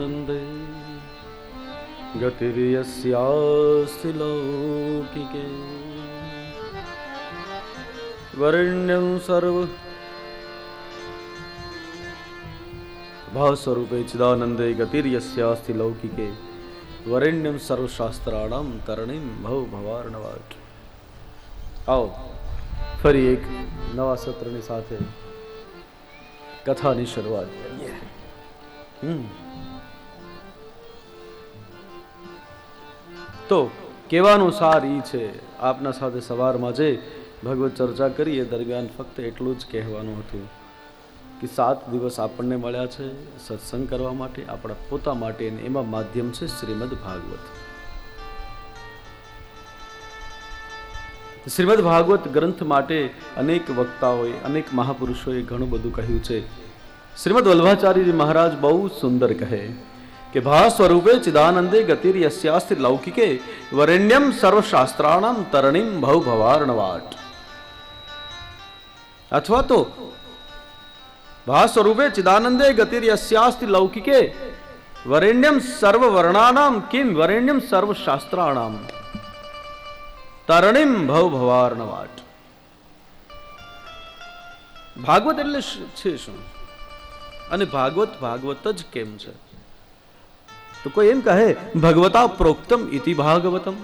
वन्दे गतिर्यस्यास्ति लौकिके वरेण्यं सर्व भावस्वरूपे चिदानंदे गतिर्यस्यास्ति लौकिके वरेण्यम सर्वशास्त्राणां તરણીમ ભવ ભવાર્ણવાટ। આવો ફરી એક નવા સત્રની સાથે કથાની શરૂઆત કરીએ। તો કહેવાનો સાર એ છે, આપના સાથે સવારમાં જે ભગવત ચર્ચા કરી એ દરમિયાન ફક્ત એટલું જ કહેવાનું હતું કે 7 દિવસ આપણને મળ્યા છે સત્સંગ કરવા માટે, આપણા પોતા માટે, અને એમાં માધ્યમ છે શ્રીમદ ભાગવત। શ્રીમદ ભાગવત ગ્રંથ માટે અનેક વક્તાઓએ, અનેક મહાપુરુષોએ ઘણું બધું કહ્યું છે। શ્રીમદ વલ્લભાચાર્યજી મહારાજ બહુ સુંદર કહે કે ભાવ સ્વરૂપે ચિદાનંદે ગતિર યસ્યાસ્તિ લૌકિકે વરેણ્યમ સર્વશાસ્ત્રાણામ તરણીમ ભવ ભવાર્ણવાટ। અથવા તો ભાવ સ્વરૂપે ચિદાનંદે ગતિર યસ્યાસ્તિ લૌકિકે વરેણ્યમ સર્વ વર્ણાનામ કિમ વરેણ્યમ સર્વ શાસ્ત્રાણામ તરણીમ ભવ ભવાર્ણવાટ। ભાગવત એટલે છે શું, અને ભાગવત ભાગવત જ કેમ છે? તો કોઈ એમ કહે ભગવતા પ્રોક્તમ ઇતિ ભાગવતમ,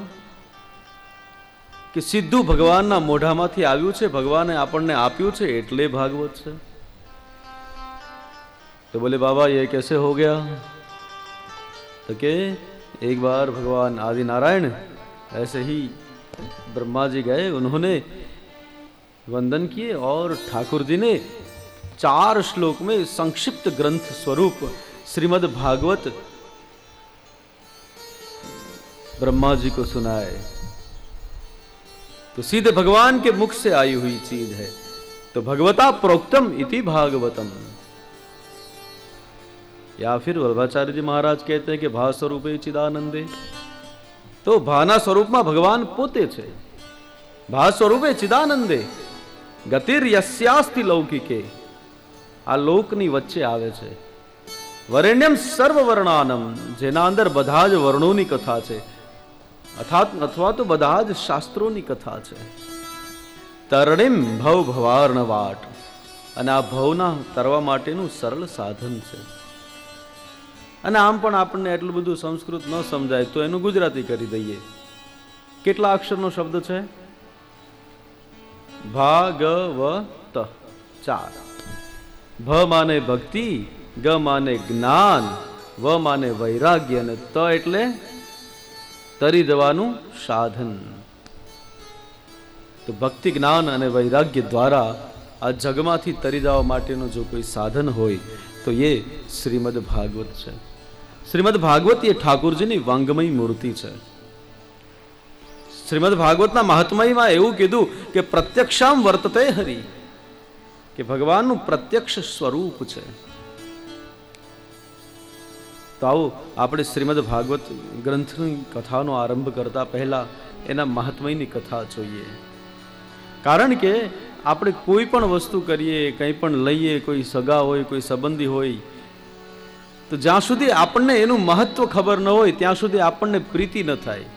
કે સીધું ભગવાનના મોઢામાંથી આવ્યું છે, ભગવાને આપણને આપ્યું છે એટલે ભાગવત છે। तो बोले बाबा ये कैसे हो गया? तो के एक बार भगवान आदि नारायण ऐसे ही ब्रह्मा जी गए, उन्होंने वंदन किए और ठाकुर जी ने 4 श्लोक में संक्षिप्त ग्रंथ स्वरूप श्रीमद् भागवत ब्रह्मा जी को सुनाए। तो सीधे भगवान के मुख से आई हुई चीज है। तो भगवता प्रोक्तम इति भागवतम, या फिर वल्लभाचार्य जी महाराज कहते हैं कि भाव स्वरूपे चिदानंदे। तो भाना स्वरूप में भगवान पोते छे, भाव स्वरूपे चिदानंदे गतिर यस्यास्ति लौकिके, आ लोकनी वच्चे आवे छे। वरेण्यम सर्व वर्णानम, जेना अंदर બધા જ વર્ણોની કથા છે, અથવા તો બધા જ શાસ્ત્રોની કથા છે। તરણીમ ભવ ભવાર્ણવાટ, અને આ ભવના તરવા માટેનું સરળ સાધન છે। અને આમ પણ આપણને એટલું બધું સંસ્કૃત ન સમજાય તો એનું ગુજરાતી કરી દઈએ। કેટલા અક્ષરનો શબ્દ છે? ભાગવત 4। ભ માને ભક્તિ, ગ માને જ્ઞાન, વ માને વૈરાગ્ય, અને ત એટલે તરી જવાનું સાધન। તો ભક્તિ, જ્ઞાન અને વૈરાગ્ય દ્વારા આ જગમાંથી તરી જવા માટેનું જો કોઈ સાધન હોય તો એ શ્રીમદ ભાગવત છે। શ્રીમદ ભાગવત એ ઠાકોરજીની વાંગમય મૂર્તિ છે। શ્રીમદ ભાગવતના મહાત્મયમાં એવું કીધું કે પ્રત્યક્ષામ વર્તતે હરિ, કે ભગવાનનું પ્રત્યક્ષ સ્વરૂપ છે। તો આવો આપણે શ્રીમદ ભાગવત ગ્રંથની કથાનો આરંભ કરતા પહેલા એના મહાત્મયની કથા જોઈએ। કારણ કે આપણે કોઈ પણ વસ્તુ કરીએ, કંઈ પણ લઈએ, કોઈ સગા હોય, કોઈ સંબંધી હોય, તો જ્યાં સુધી આપણને એનું મહત્વ ખબર ન હોય ત્યાં સુધી આપણને પ્રીતિ ન થાય।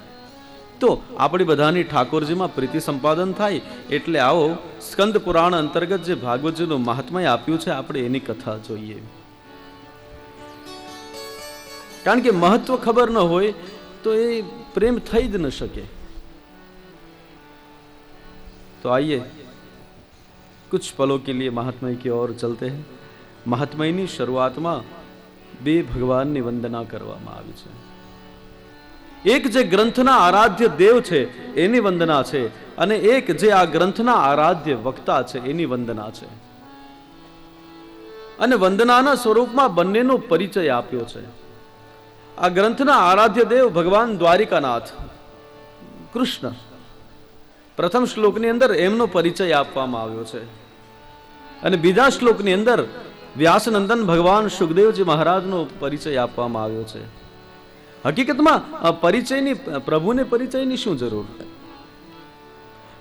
તો આપણી બધાની ઠાકોરજીમાં પ્રીતિ સંપાદન થાય। એટલે આવો સ્કંદ પુરાણ અંતર્ગત જે ભાગવતજીનું મહાત્મય આપ્યું છે, આપણે એની કથા જોઈએ। કારણ કે મહત્વ ખબર ન હોય તો એ પ્રેમ થઈ જ ન શકે। तो आइए कुछ पलों के लिए महात्मय की ओर चलते हैं। महात्मयની શરૂઆતમાં 2 ભગવાનની વંદના કરવામાં આવી છે। એક જે ગ્રંથના આરાધ્ય દેવ છે એની વંદના છે, અને એક જે આ ગ્રંથના આરાધ્ય વક્તા છે એની વંદના છે। અને વંદનાના સ્વરૂપમાં બંનેનો પરિચય આપ્યો છે। આ ગ્રંથના આરાધ્ય દેવ ભગવાન દ્વારિકાનાથ કૃષ્ણ, પ્રથમ શ્લોકની અંદર એમનો પરિચય આપવામાં આવ્યો છે, અને બીજા શ્લોકની અંદર વ્યાસનંદન ભગવાન સુખદેવજી મહારાજનો પરિચય આપવામાં આવ્યો છે। હકીકતમાં પરિચયની, પ્રભુને પરિચયની શું જરૂર?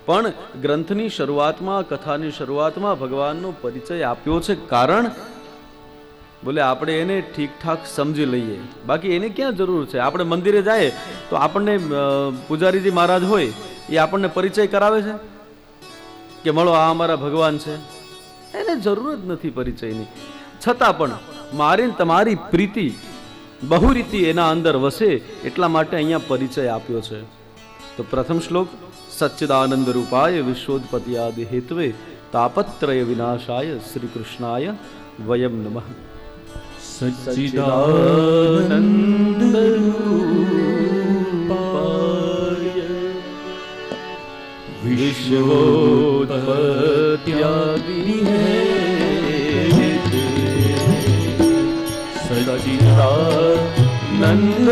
પણ ગ્રંથની શરૂઆતમાં, કથાની શરૂઆતમાં ભગવાનનો પરિચય આપ્યો છે, કારણ બોલે આપણે એને ઠીકઠાક સમજી લઈએ, બાકી એની ક્યાં જરૂર છે? આપણે મંદિરે જાય તો આપણને પૂજારીજી મહારાજ હોય એ આપણને પરિચય કરાવે છે કે મળો આ અમારા ભગવાન છે? એને જરૂર જ નથી પરિચયની. છતાં પણ મારી તમારી પ્રીતિ બહુરીતિ એના અંદર વસે એટલા માટે અહીંયા પરિચય આપ્યો છે. તો પ્રથમ શ્લોક, સચ્ચિદાનંદ રૂપાય વિશ્વોત્પત્યાદિ હેત્વે તાપત્રય વિનાશાય શ્રી કૃષ્ણાય વયમ નમઃ. સચ્ચિદાનંદ રૂપાય વિશ્વોત્પત્યાદિ હેત્વે સચ્ચિદાનંદ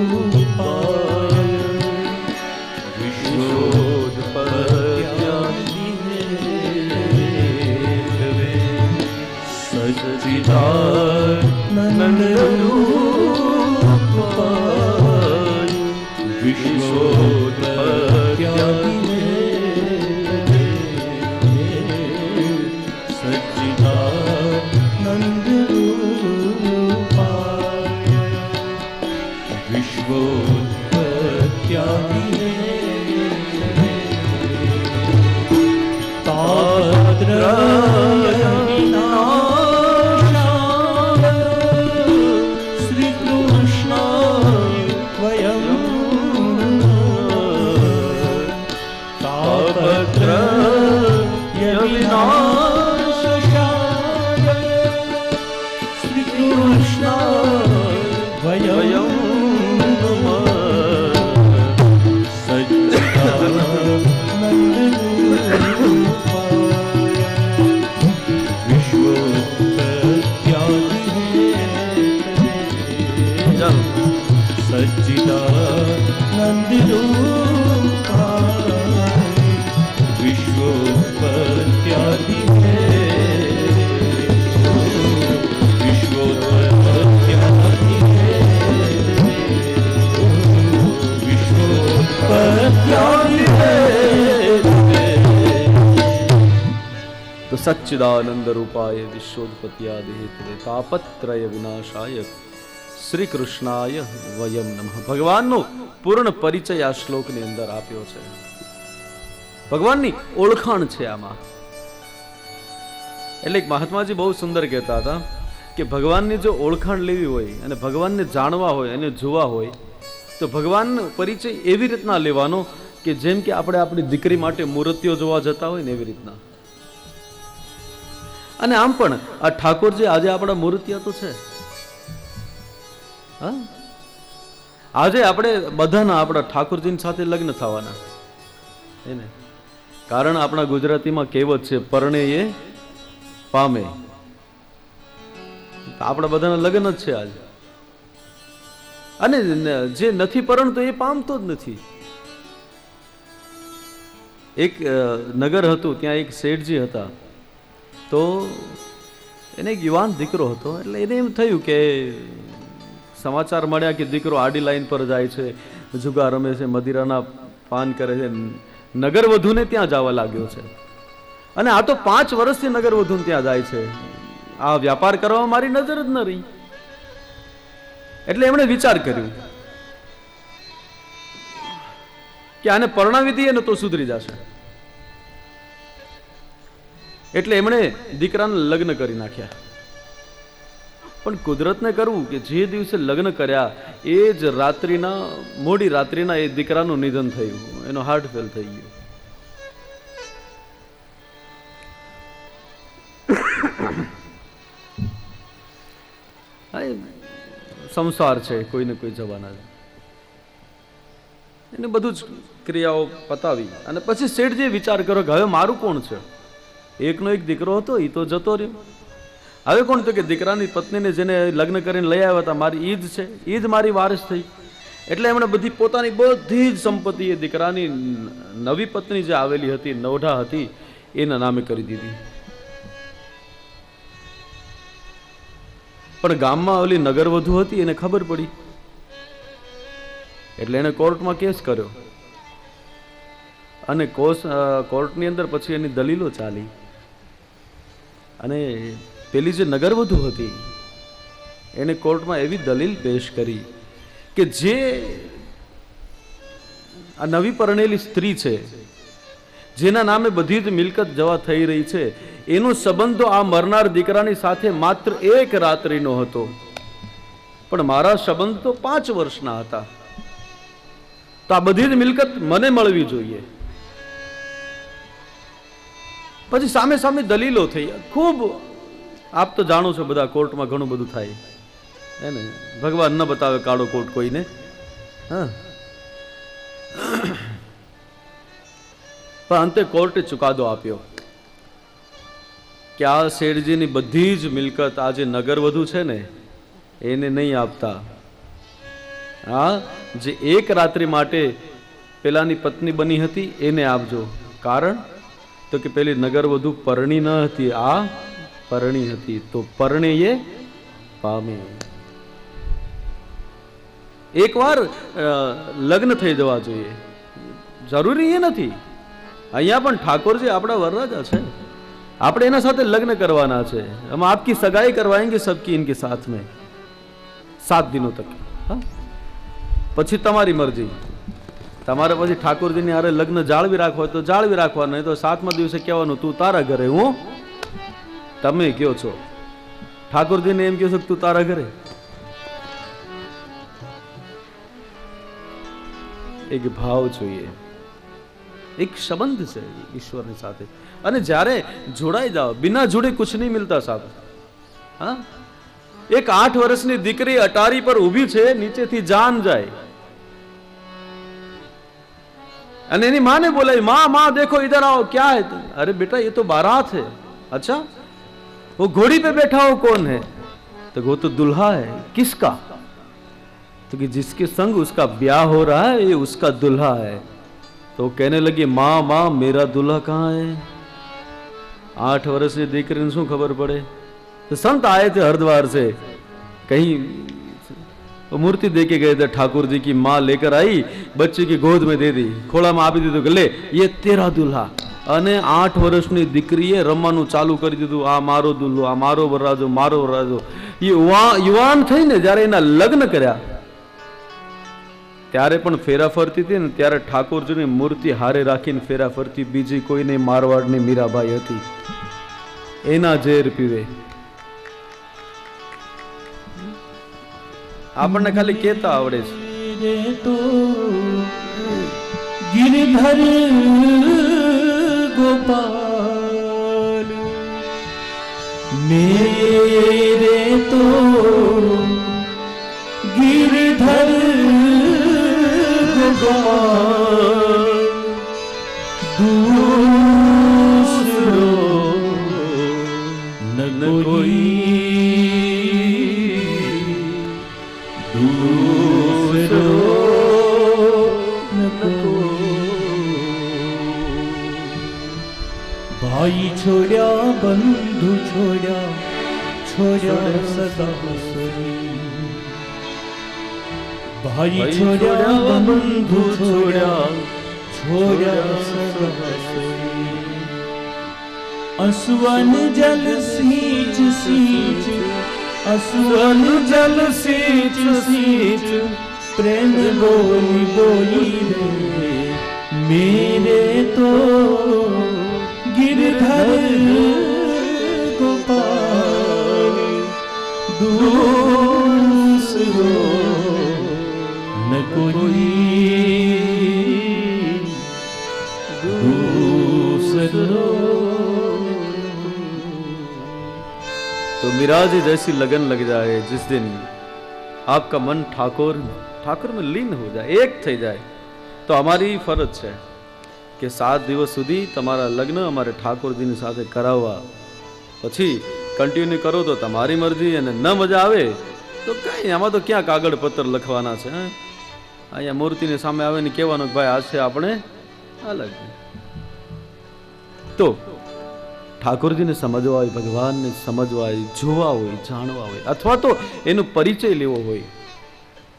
રૂપાય વિશ્વોત્પત્યાદિ હેત્વે સચ્ચિદાનંદ રૂપાય વિશ્વોત્પત્યાદિ સચ્ચિદાનંદ વિશ્વોત્પત્યાદિ તાપત્રય વિનાશાય શ્રી કૃષ્ણાય વયમ તાપત્રય વિનાશાય શ્રી કૃષ્ણાય વયમ સચ્ચિદાનંદ રૂપાય વિશ્વોત્પત્યાદિ વિશ્વોત્પત્યાદિ વિશ્વોત્પત્યાદિ. તો સચ્ચિદાનંદ રૂપાય વિશ્વોત્પત્યાદિ હેત્વે તાપત્રય વિનાશાય શ્રી કૃષ્ણાય વયમ નમઃ. ભગવાનનો પૂર્ણ પરિચય આ શ્લોકની અંદર આપ્યો છે. ભગવાનની ઓળખાણ છે આમાં. એટલે મહાત્માજી બહુ સુંદર કહેતા હતા કે ભગવાનની જો ઓળખાણ લેવી હોય અને ભગવાનને જાણવા હોય અને જોવા હોય તો ભગવાનનો પરિચય એવી રીતના લેવાનો કે જેમ કે આપણે આપણી દીકરી માટે મૂર્તિઓ જોવા જતા હોય ને એવી રીતના. અને આમ પણ આ ઠાકોરજી આજે આપણા મૂર્તિયા તો છે. આજે આપણે બધાના આપણા ઠાકોરજીની સાથે લગ્ન થવાના એને કારણ આપણા ગુજરાતીમાં કહેવત છે, પરણે એ પામે. આપણા બધાના લગ્ન જ છે આજે. અને જે નથી પરણતો એ પામતો જ નથી. એક નગર હતું, ત્યાં એક શેઠજી હતા. તો એને એક યુવાન દીકરો હતો. એટલે એને એમ થયું કે સમાચાર મળ્યા કે દીકરો આડી લાઈન પર જાય છે, જુગાર રમે છે, મદિરાના પાન કરે છે, નગર વધુને ત્યાં જવા લાગ્યો છે. અને આ તો 5 વર્ષથી નગર વધુને ત્યાં જાય છે. આ વ્યાપાર કરવામાં મારી નજર જ ન રહી. એટલે એમણે વિચાર કર્યું કે આને પરણાવી દઈએ ને તો સુધરી જશે. એટલે એમણે દીકરાને લગ્ન કરી નાખ્યા. પણ કુદરતને કરવું કે જે દિવસે લગ્ન કર્યા એ જ રાત્રિના મોડી રાત્રિના એ દીકરાનું નિધન થયું. એનો હાર્ટ ફેલ થઈ ગયો. સંસાર છે, કોઈને કોઈ જવાના છે. એને બધું જ ક્રિયાઓ પતાવી અને પછી શેઠજી વિચાર કરો કે હવે મારું કોણ છે? એકનો એક દીકરો હતો, એ તો જતો રહ્યો. હવે કોણ? તો કે દીકરાની પત્નીને જેને લગ્ન કરીને લઈ આવ્યા હતા, મારી ઈ જ છે, ઈ જ મારી વારસ થઈ. એટલે એમણે બધી પોતાની બધી જ સંપત્તિ એ દીકરાની નવી પત્ની જે આવેલી હતી, નવઢા હતી, એના નામે કરી દીધી. પણ ગામમાં ઓલી નગરવધુ હતી, એને ખબર પડી. એટલે એને કોર્ટમાં કેસ કર્યો અને કોર્ટની અંદર પછી એની દલીલો ચાલી અને પેલી જે નગરવધુ હતી એને કોર્ટમાં એવી દલીલ પેશ કરી કે જે આ નવી પરણેલી સ્ત્રી છે, જેના નામે બધી જ મિલકત જવા થઈ રહી છે, એનો સંબંધ તો આ મરનાર દીકરાની સાથે માત્ર એક રાત્રિનો હતો, પણ મારા સંબંધ તો 5 વર્ષના હતા, તો આ બધી જ મિલકત મને મળવી જોઈએ. પછી સામે સામે દલીલો થઈ, ખૂબ. આપ તો જાણો છો, બધા કોર્ટમાં ઘણું બધું થાય હે ને. ભગવાન ન બતાવે કાળો કોટ કોઈને. હા, પણ અંતે કોર્ટે ચુકાદો આપ્યો કે આ શેઠજીની બધી જ મિલકત આ જે નગરવધુ છે ને એને નહીં આપતા. હા, જે એક રાત્રિ માટે પેલાની પત્ની બની હતી એને આપજો. કારણ તો કે પેલી નગરવધુ પરણી ન હતી, આ પરણી હતી, તો પરણે એ પામે. એકવાર લગ્ન થઈ જવા જોઈએ, જરૂરી એ નથી. અહીંયા પણ ઠાકોરજી આપણા વરરાજા છે, આપણે એના સાથે લગ્ન કરવાના છે. हम आपकी सगाई करवाएंगे सबकी इनके साथ में 7 दिनों तक. હા, પછી તમારી મરજી. તમારે પછી ઠાકોરજીની હારે લગ્ન જાળવી રાખવા હોય તો જાળવી રાખવાના, નહીં તો 7મા દિવસે કહેવાનું તું તારા ઘરે, હું તમે કયો છો. ઠાકોરજીને એમ કહો છો કે તું તારા ઘરે. એક ભાવ જોઈએ, એક સંબંધ છે ઈશ્વરની સાથે. અને જ્યારે જોડાઈ જાઓ, બિના જોડે કુછ નહીં મિલતા સાહેબ. હા, એક 8 વર્ષની દીકરી અટારી પર ઊભી છે, નીચેથી જાન જાય, અને એની माँ ने बोला माँ माँ देखो इधर आओ, क्या है? अरे बेटा ये तो बारात है. अच्छा, वो घोड़ी पे बैठा हो कौन है? तो वो तो दुल्हा है. किसका? तो कि जिसके संग उसका ब्याह हो रहा है ये उसका दुल्हा है. तो कहने लगी माँ माँ मेरा दुल्हा कहाँ है? 8 વર્ષની દીકરીને શું ખબર પડે? तो संत आए थे हरिद्वार से, कहीं मूर्ति दे के गए थे. ठाकुर जी की माँ लेकर आई, बच्चे की गोद में दे दी, खोला में आपी દીધું કે લે ये तेरा दुल्हा. અને 8 વર્ષની દીકરીએ રમવાનું ચાલુ કરી દીધું, આ મારો દુલ્હો, આ મારો વરરાજો, મારો વરરાજો. યુવાન થઈને જ્યારે એના લગ્ન કર્યા ત્યારે પણ ફેરા ફરતી હતી ને, ત્યારે ઠાકોરજીની મૂર્તિ હારે રાખીને ફેરા ફરતી. બીજી કોઈ નહીં, મારવાડની મીરાબાઈ હતી, એના ઝેર પીવે. આપણને ખાલી કહેતા આવડે છે. તો गिरधर गोपाल मेरे तो गिरधर गोपाल दूसरो न कोई दूसरो भाई छोड़ा बंधु छोड़ा छोड़ा सदा सोई. भाई छोड़ा बंधु छोड़ा छोड़ा सदा सोई. असुवन जल सींच सींच असुवन जल सींच सींच प्रेम बोली बोली रे मेरे तो गिरधर गोपाल दूसरो न कोई दूसरो. तो मीरा जी जैसी लगन लग जाए जिस दिन आपका मन ठाकुर में लीन हो जाए, एक થઈ જાય, તો અમારી ફરજ છે કે 7 દિવસ સુધી તમારા લગ્ન અમારે ઠાકોરજીની સાથે કરાવવા. પછી કન્ટિન્યુ કરો તો તમારી મરજી, અને ન મજા આવે તો કઈ, આમાં તો ક્યાં કાગળ પત્ર લખવાના છે. અહીંયા મૂર્તિની સામે આવે ને કહેવાનું કે ભાઈ આ છે આપણે અલગ. તો ઠાકોરજીને સમજવા હોય, ભગવાનને સમજવા હોય, જોવા હોય, જાણવા હોય, અથવા તો એનો પરિચય લેવો હોય,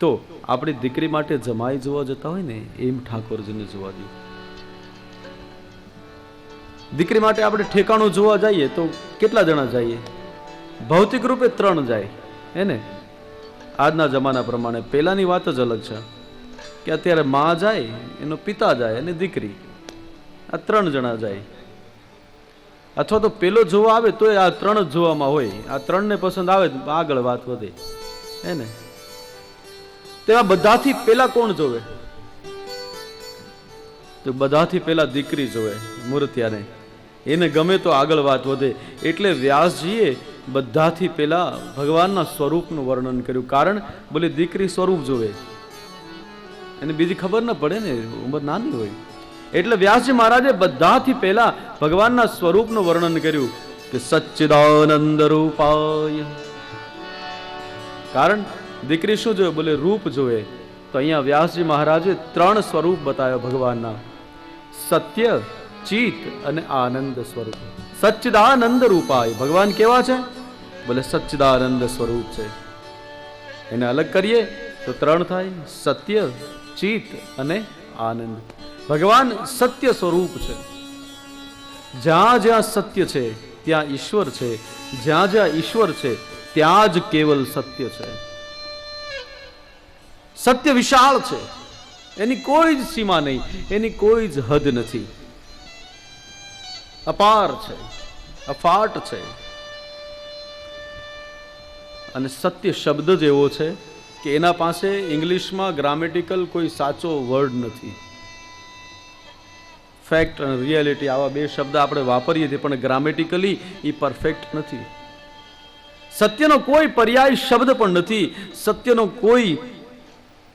તો આપણી દીકરી માટે જમાઈ જોવા જતા હોય ને એમ ઠાકોરજીને જોવા દઈએ. દીકરી માટે આપણે ઠેકાણું જોવા જઈએ તો કેટલા જણા જઈએ? ભૌતિક રૂપે ત્રણ જાય એને આજના જમાના પ્રમાણે. પહેલાની વાત જ અલગ છે કે અત્યારે માં જાય, એનો પિતા જાય અને દીકરી, આ ત્રણ જણા જાય. અથવા તો પેલો જોવા આવે તો આ ત્રણ જ જોવામાં હોય, આ ત્રણને પસંદ આવે આગળ વાત વધે એને. તેમાં બધાથી પેલા કોણ જોવે? તો બધાથી પેલા દીકરી જોવે, મૂર્તિયાને. એને ગમે તો આગળ વાત વધે. એટલે વ્યાસજીએ બધાથી પેલા ભગવાનના સ્વરૂપનું વર્ણન કર્યું. કારણ બોલે દીકરી સ્વરૂપ જોવે, એને બીજી ખબર ન પડે ને, ઉંમર નાની હોય. એટલે વ્યાસજી મહારાજે બધાથી પહેલા ભગવાનના સ્વરૂપનું વર્ણન કર્યું કે સચ્ચિદાનંદ રૂપાય. કારણ દીકરી શું જોવે? બોલે રૂપ જોવે. તો અહીંયા વ્યાસજી મહારાજે ત્રણ સ્વરૂપ બતાવ્યા ભગવાનના: સત્ય, ચિત અને આનંદ સ્વરૂપ. સચ્ચિદાનંદ રૂપાય ભગવાન કેવા છે? બોલે સચ્ચિદાનંદ સ્વરૂપ છે. એને અલગ કરીએ તો ત્રણ થાય: સત્ય, ચિત અને આનંદ. ભગવાન સત્ય સ્વરૂપ છે. જ્યાં જ્યાં સત્ય છે ત્યાં ઈશ્વર છે, જ્યાં જ્યાં ઈશ્વર છે ત્યાં જ કેવલ સત્ય છે. સત્ય વિશાળ છે, એની કોઈ જ સીમા નહીં, એની કોઈ જ હદ નથી. અપાર છે, અફાટ છે. અને સત્ય શબ્દ જ એવો છે કે એના પાસે ઇંગ્લિશમાં ગ્રામેટિકલ કોઈ સાચો વર્ડ નથી. ફેક્ટ અને રિયાલિટી આવા બે શબ્દ આપણે વાપરીએ છીએ, પણ ગ્રામેટિકલી એ પરફેક્ટ નથી. સત્યનો કોઈ પર્યાય શબ્દ પણ નથી, સત્યનો કોઈ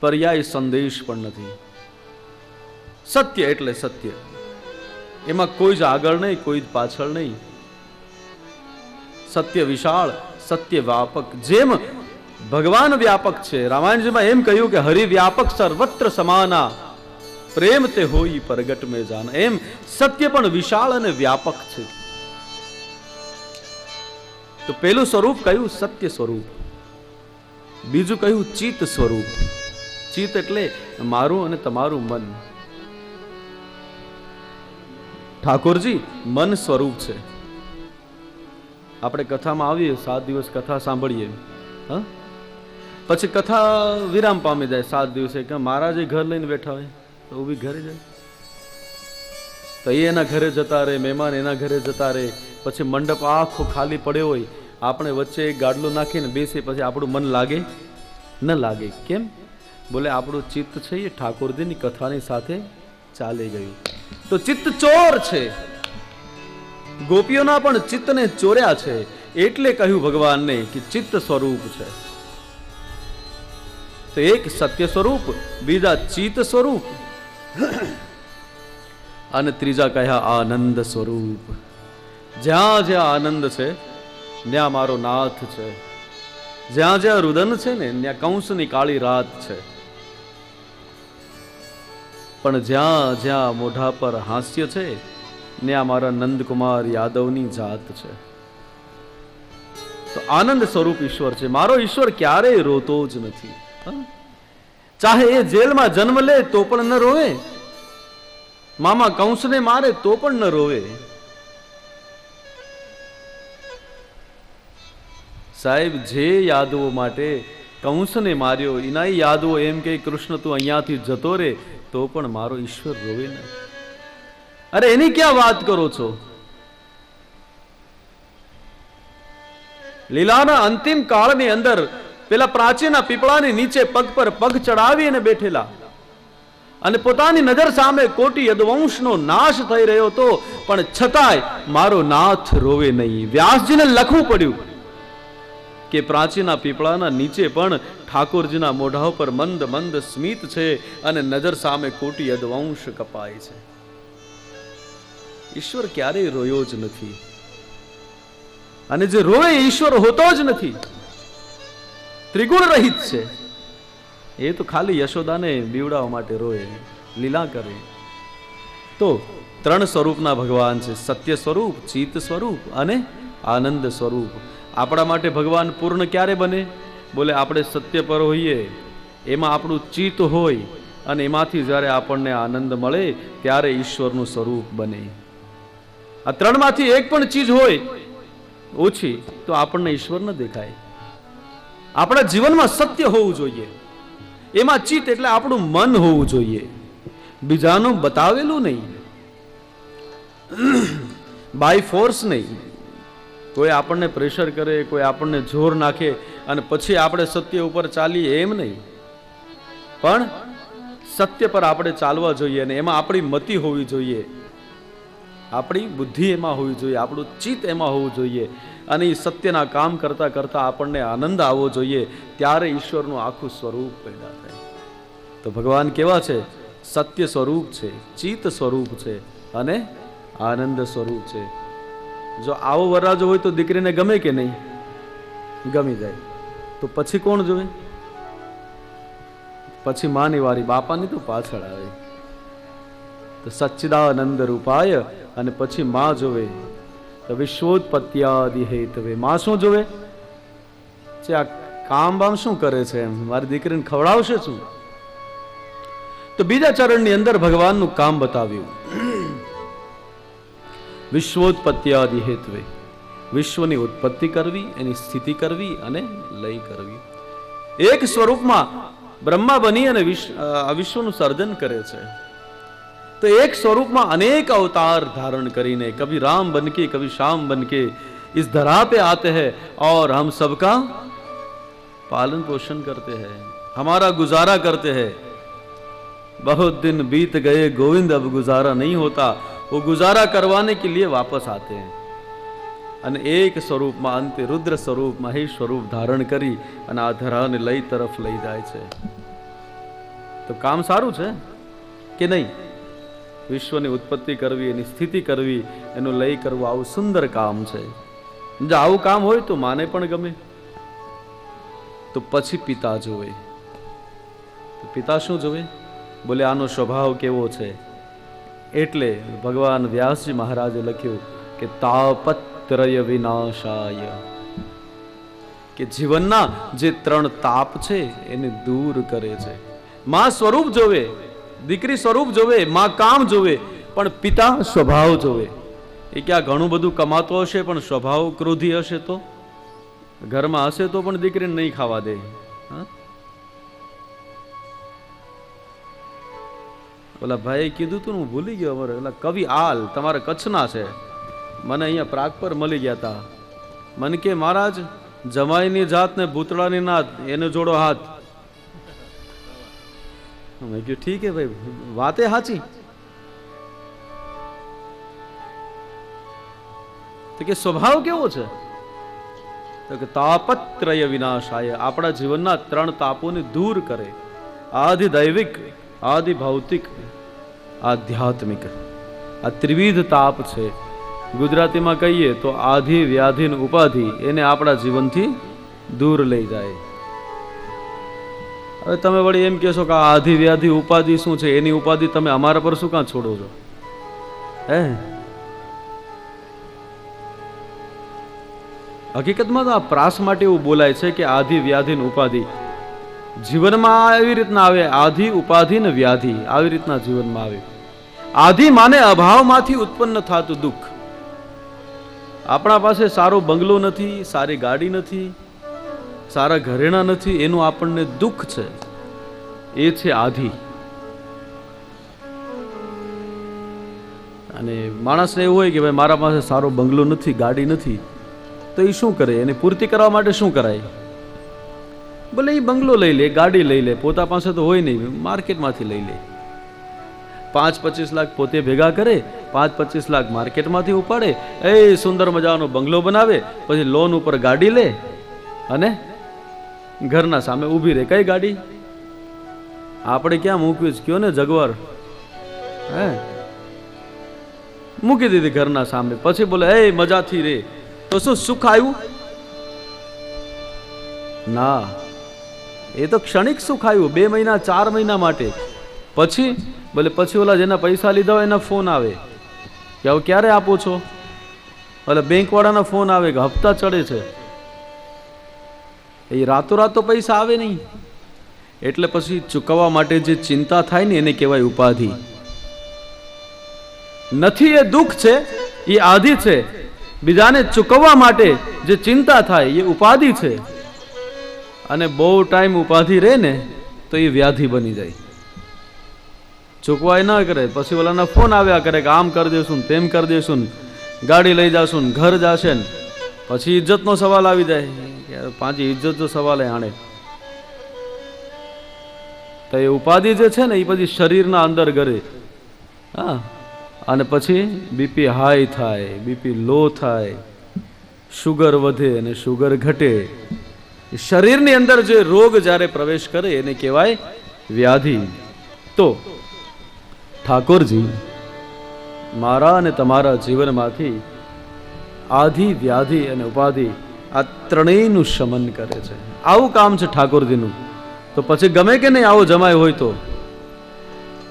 પર્યાય સંદેશ પણ નથી. સત્ય એટલે સત્ય, એમાં કોઈ જ આગળ નહીં, કોઈ જ પાછળ નહીં. સત્ય વિશાળ, સત્ય વ્યાપક. જેમ ભગવાન વ્યાપક છે, રામાયણજીમાં એમ કહ્યું કે હરિ વ્યાપક સર્વત્ર સમાના, પ્રેમ તે હોય પ્રગટ મેં જાના. એમ સત્ય પણ વિશાળ અને વ્યાપક છે. તો પેલું સ્વરૂપ કયું? સત્ય સ્વરૂપ. બીજું કયું? ચિત્ત સ્વરૂપ. ચિત્ત એટલે મારું અને તમારું મન. ઠાકોરજી મન સ્વરૂપ છે. આપણે કથામાં આવીએ, 7 દિવસ કથા સાંભળીએ, પછી કથા વિરામ પામી જાય 7 દિવસે કે મહારાજે ઘર લઈને બેઠા હોય તો બી ઘરે જાય, તો એના ઘરે જતા રહે, મહેમાન એના ઘરે જતા રહે, પછી મંડપ આખો ખાલી પડ્યો હોય, આપણે વચ્ચે એક ગાડલું નાખીને બેસીએ, પછી આપણું મન લાગે ન લાગે? કેમ? બોલે આપણું ચિત્ત છે એ ઠાકોરજીની કથાની સાથે ચાલી ગયું. તો ચિત્ત ચોર છે. ગોપીઓના પણ ચિત્તને ચોર્યા છે, એટલે કહ્યું ભગવાનને કે ચિત્ત સ્વરૂપ છે. તો એક સત્ય સ્વરૂપ, બીજા ચિત્ત સ્વરૂપ, અને ત્રીજા કહ્યા આનંદ સ્વરૂપ. જ્યાં જ્યાં આનંદ છે ત્યાં મારો નાથ છે. જ્યાં જ્યાં રુદન છે ને ત્યાં કંસની કાળી રાત છે. પણ જ્યાં જ્યાં મોઢા પર હાસ્ય છે ત્યાં મારા નંદકુમાર યાદવની જાત છે. તો આનંદ સ્વરૂપ ઈશ્વર છે. મારો ઈશ્વર ક્યારેય રોતો જ નથી. ચાહે એ જેલમાં જન્મ લે તો પણ ન રોવે, મામા કંસને મારે તો પણ ન રોવે. સાહેબ, જે યાદવો માટે કંસને માર્યો એના યાદવો એમ કે કૃષ્ણ તું અહીંયાથી જતો રે, તો પણ મારો ઈશ્વર રોવે ને. અરે એની ક્યાં વાત કરો છો? લીલાના અંતિમ કાળની અંદર પેલા પ્રાચીના પીપળાની નીચે પગ પર પગ ચડાવી અને બેઠેલા, અને પોતાની નજર સામે કોટી યદુવંશનો નાશ થઈ રહ્યો હતો, પણ છતાંય મારો નાથ રોવે નહીં. વ્યાસજીને લખવું પડ્યું કે પ્રાચીના પીપળાના નીચે પણ ઠાકોરજીના મોઢા ઉપર મંદ મંદ સ્મિત છે, અને નજર સામે કોટી યદુવંશ કપાય છે. ઈશ્વર ક્યારેય રોયો જ નથી, અને જે રોવે ઈશ્વર હોતો જ નથી. ત્રિગુણ રહિત છે. એ તો ખાલી યશોદાને બીવડાવવા માટે રોય, લીલા કરે. તો 3 સ્વરૂપના ભગવાન છે: સત્ય સ્વરૂપ, ચિત્ત સ્વરૂપ અને આનંદ સ્વરૂપ. આપણા માટે ભગવાન પૂર્ણ ક્યારે બને? બોલે આપણે સત્ય પર હોઈએ, એમાં આપણું ચિત્ત હોય, અને એમાંથી જ્યારે આપણને આનંદ મળે ત્યારે ઈશ્વરનું સ્વરૂપ બને. આ 3 માંથી એક પણ ચીજ હોય ઓછી તો આપણને ઈશ્વર ન દેખાય. આપણા જીવનમાં સત્ય હોવું જોઈએ. એમાં ચિત્ત એટલે આપણું મન હોવું જોઈએ, બીજાનું બતાવેલું નહીં, બાય ફોર્સ નહીં. કોઈ આપણને પ્રેશર કરે, કોઈ આપણને જોર નાખે અને પછી આપણે સત્ય ઉપર ચાલીએ એમ નહીં, પણ સત્ય પર આપણે ચાલવા જોઈએ અને એમાં આપણી મતિ હોવી જોઈએ, આપણી બુદ્ધિ એમાં હોવી જોઈએ, આપણું ચિત્ત એમાં હોવું જોઈએ અને એ સત્યના કામ કરતા કરતા આપણને આનંદ આવવો જોઈએ. ત્યારે ઈશ્વરનું આખું સ્વરૂપ પેદા થાય. તો ભગવાન કેવા છે? સત્ય સ્વરૂપ છે, ચિત્ત સ્વરૂપ છે અને આનંદ સ્વરૂપ છે. જો આવો વરરાજો હોય તો દીકરીને ગમે કે નહીં? ગમી જાય. તો પછી કોણ જોવે? પછી માની વારી, બાપાની તો પાછળ આવે. તો સચ્ચિદાનંદ રૂપાય અને પછી માં જોવે. તો વિશ્વોત્પત્યાદિ હેતવે માં શું જોવે છે? આ કામ બામ શું કરે છે? એમ મારી દીકરીને ખવડાવશે શું? તો બીજા ચરણની અંદર ભગવાનનું કામ બતાવ્યું. વિશ્વોત્પત્યાદિ હેતવે, વિશ્વની ઉત્પત્તિ કરવી, એની સ્થિતિ કરવી અને લય કરવી. એક સ્વરૂપમાં બ્રહ્મા બની અને વિશ્વનું સર્જન કરે છે. तो एक स्वरूप में अनेक अवतार धारण करीने कभी राम बनके कभी श्याम बनके इस धरा पे आते हैं और हम सबका पालन पोषण करते हैं, हमारा गुजारा करते हैं. बहुत दिन बीत गए गोविंद, अब गुजारा नहीं होता. वो गुजारा करवाने के लिए वापस आते हैं અને એક સ્વરૂપમાં અંતે રુદ્ર સ્વરૂપ મહેશ સ્વરૂપ ધારણ કરી અને આ ધરાને લઈ તરફ લઈ જાય છે. તો કામ સારું છે કે નહીં? વિશ્વની ઉત્પત્તિ કરવી, એની સ્થિતિ કરવી, એનું લય કરવું, આવું સુંદર કામ છે. જો આવું કામ હોય તો માને પણ ગમે. તો પછી પિતા જોવે. પિતા શું જોવે? બોલે આનો સ્વભાવ કેવો છે. એટલે ભગવાન વ્યાસજી મહારાજે લખ્યું કે તાપત્રય વિનાશાય, કે જીવનના જે 3 તાપ છે એને દૂર કરે છે. માં સ્વરૂપ જોવે, દીકરી સ્વરૂપ જોવે, માં કામ જોવે, પણ પિતા સ્વભાવ જોવે. એ ક્યાં ઘણું બધું કમાતો હશે પણ સ્વભાવ ક્રોધી હશે તો? ઘરમાં હશે તો પણ દીકરીને નહીં ખાવા દે. ઓલા ભાઈ કીધું તું, હું ભૂલી ગયો. અમારે ઓલા કવિ આલ તમારા કચ્છના છે, મને અહીંયા પ્રાગ પર મળી ગયા હતા. મને કે મહારાજ જમાઈની જાત ને ભૂતળાની નાત એને જોડો હાથ. મેં કહ્યું ઠીક હે ભાઈ, વાતે સાચી. તો કે સ્વભાવ કેવો છે? તો કે તાપત્રય વિનાશાય, આપણા જીવનના 3 તાપોને દૂર કરે. આદિ દૈવિક, આદિ ભૌતિક, આધ્યાત્મિક. આ ત્રિવિધ તાપ છે. ગુજરાતીમાં કહીએ તો આધિ વ્યાધિ ને ઉપાધિ, એને આપણા જીવનથી દૂર લઈ જાય. હવે તમે વળી એમ કહેશો કે આ આધિ વ્યાધિ ઉપાધિ શું છે? એની ઉપાધિ તમે અમારા પર શું કાં છોડો છો? હે, હકીકતમાં તો આ પ્રાસ માટે એવું બોલાય છે કે આધિ વ્યાધિ ને ઉપાધિ જીવનમાં એવી રીતના આવે. આધિ ઉપાધિ ને વ્યાધિ આવી રીતના જીવનમાં આવે. આધિ માને અભાવમાંથી ઉત્પન્ન થતું દુઃખ. આપણા પાસે સારો બંગલો નથી, સારી ગાડી નથી, સારા ઘરેણા નથી, એનું આપણને દુઃખ છે. એ છે આધિ. અને માણસને એવું હોય કે ભાઈ મારા પાસે સારો બંગલો નથી, ગાડી નથી, તો એ શું કરે? એને પૂર્તિ કરવા માટે શું કરાય? ભલે એ બંગલો લઈ લે, ગાડી લઈ લે, પોતા પાસે તો હોય નહીં, માર્કેટમાંથી લઈ લે. 5-25 લાખ પોતે ભેગા કરે, 5-25 લાખ માર્કેટમાંથી ઉપાડે, એ સુંદર મજાનો બંગલો બનાવે, પછી લોન ઉપર ગાડી લે અને ઘરના સામે ઊભી રહે. કઈ ગાડી? આપણે ક્યાં મૂકવી જ કયો ને જગવાર? હે, મૂકી દીધી ઘરના સામે. પછી બોલે એ મજાથી રે. તો શું સુખ આવ્યું? ના, એ તો ક્ષણિક સુખ આવ્યું, 2 મહિના 4 મહિના માટે. પછી બોલે પછી ઓલા જેના પૈસા લીધા હોય એના ફોન આવે કે હવે ક્યારે આપો છો? ઓલા બેંક વાળાના ફોન આવે કે હપ્તા ચડે છે. એ રાતોરાત તો પૈસા આવે નહીં. એટલે પછી ચૂકવવા માટે જે ચિંતા થાય ને એને કહેવાય ઉપાધિ. નથી એ દુઃખ છે, એ આધિ છે. બીજાને ચૂકવવા માટે જે ચિંતા થાય એ ઉપાધિ છે, અને બહુ ટાઈમ ઉપાધિ રહે ને તો એ વ્યાધિ બની જાય. ચૂકવાય ના કરે, પછી ઓલાના ફોન આવ્યા કરે કે આમ કરી દેશું, તેમ કરી દેશું, ગાડી લઈ જાશું, ઘર જાશે ને પછી ઇજ્જતનો સવાલ આવી જાય. પાછી ઇજ્જત સવાલ આણે તો એ ઉપાધિ જે છે ને એ પછી શરીરના અંદર ગરે. હા, અને પછી બીપી હાઈ થાય, બીપી લો થાય, શુગર વધે અને શુગર ઘટે. શરીરની અંદર જે રોગ જ્યારે પ્રવેશ કરે એને કહેવાય વ્યાધિ. તો ઠાકોરજી મારા અને તમારા જીવનમાંથી આધિ, વ્યાધિ અને ઉપાધિ આ ત્રણેયનું શમન કરે છે. આવું કામ છે ઠાકોરજીનું. તો પછી ગમે કે નહીં આવો જમાય હોય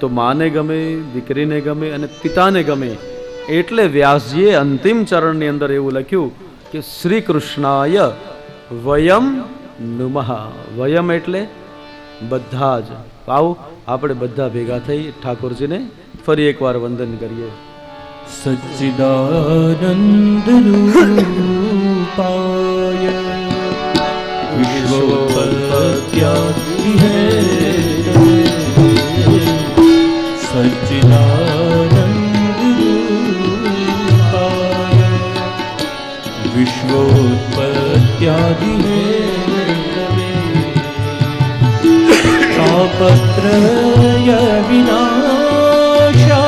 તો માને ગમે, દીકરીને ગમે અને પિતાને ગમે. એટલે વ્યાસજીએ અંતિમ ચરણની અંદર એવું લખ્યું કે શ્રી કૃષ્ણાય વયમ નુમઃ. વયમ એટલે બધા જ. આવો આપણે બધા ભેગા થઈ ઠાકોરજીને ફરી એકવાર વંદન કરીએ. સચ્ચિદાનંદ રૂપાય વિશ્વોત્પત્યાદિ હેતવે સચ્ચિદાનંદ રૂપાય વિશ્વોત્પત્યાદિ હેતવે તાપત્રય વિનાશાય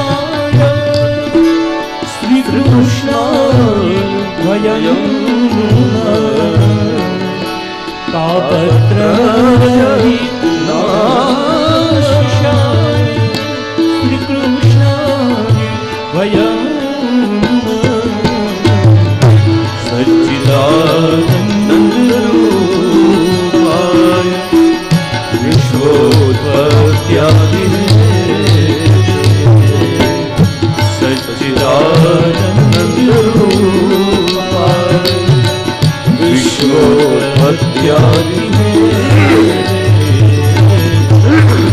શ્રી કૃષ્ણ વયમ તાપત્રય વિનાશાય શ્રી કૃષ્ણ વયમ સચ્ચિદાનંદ રૂપાય વિશ્વોત્પત્યાદિ સચ્ચિદાનંદ રૂપાય વિશ્વોત્પત્યાદિ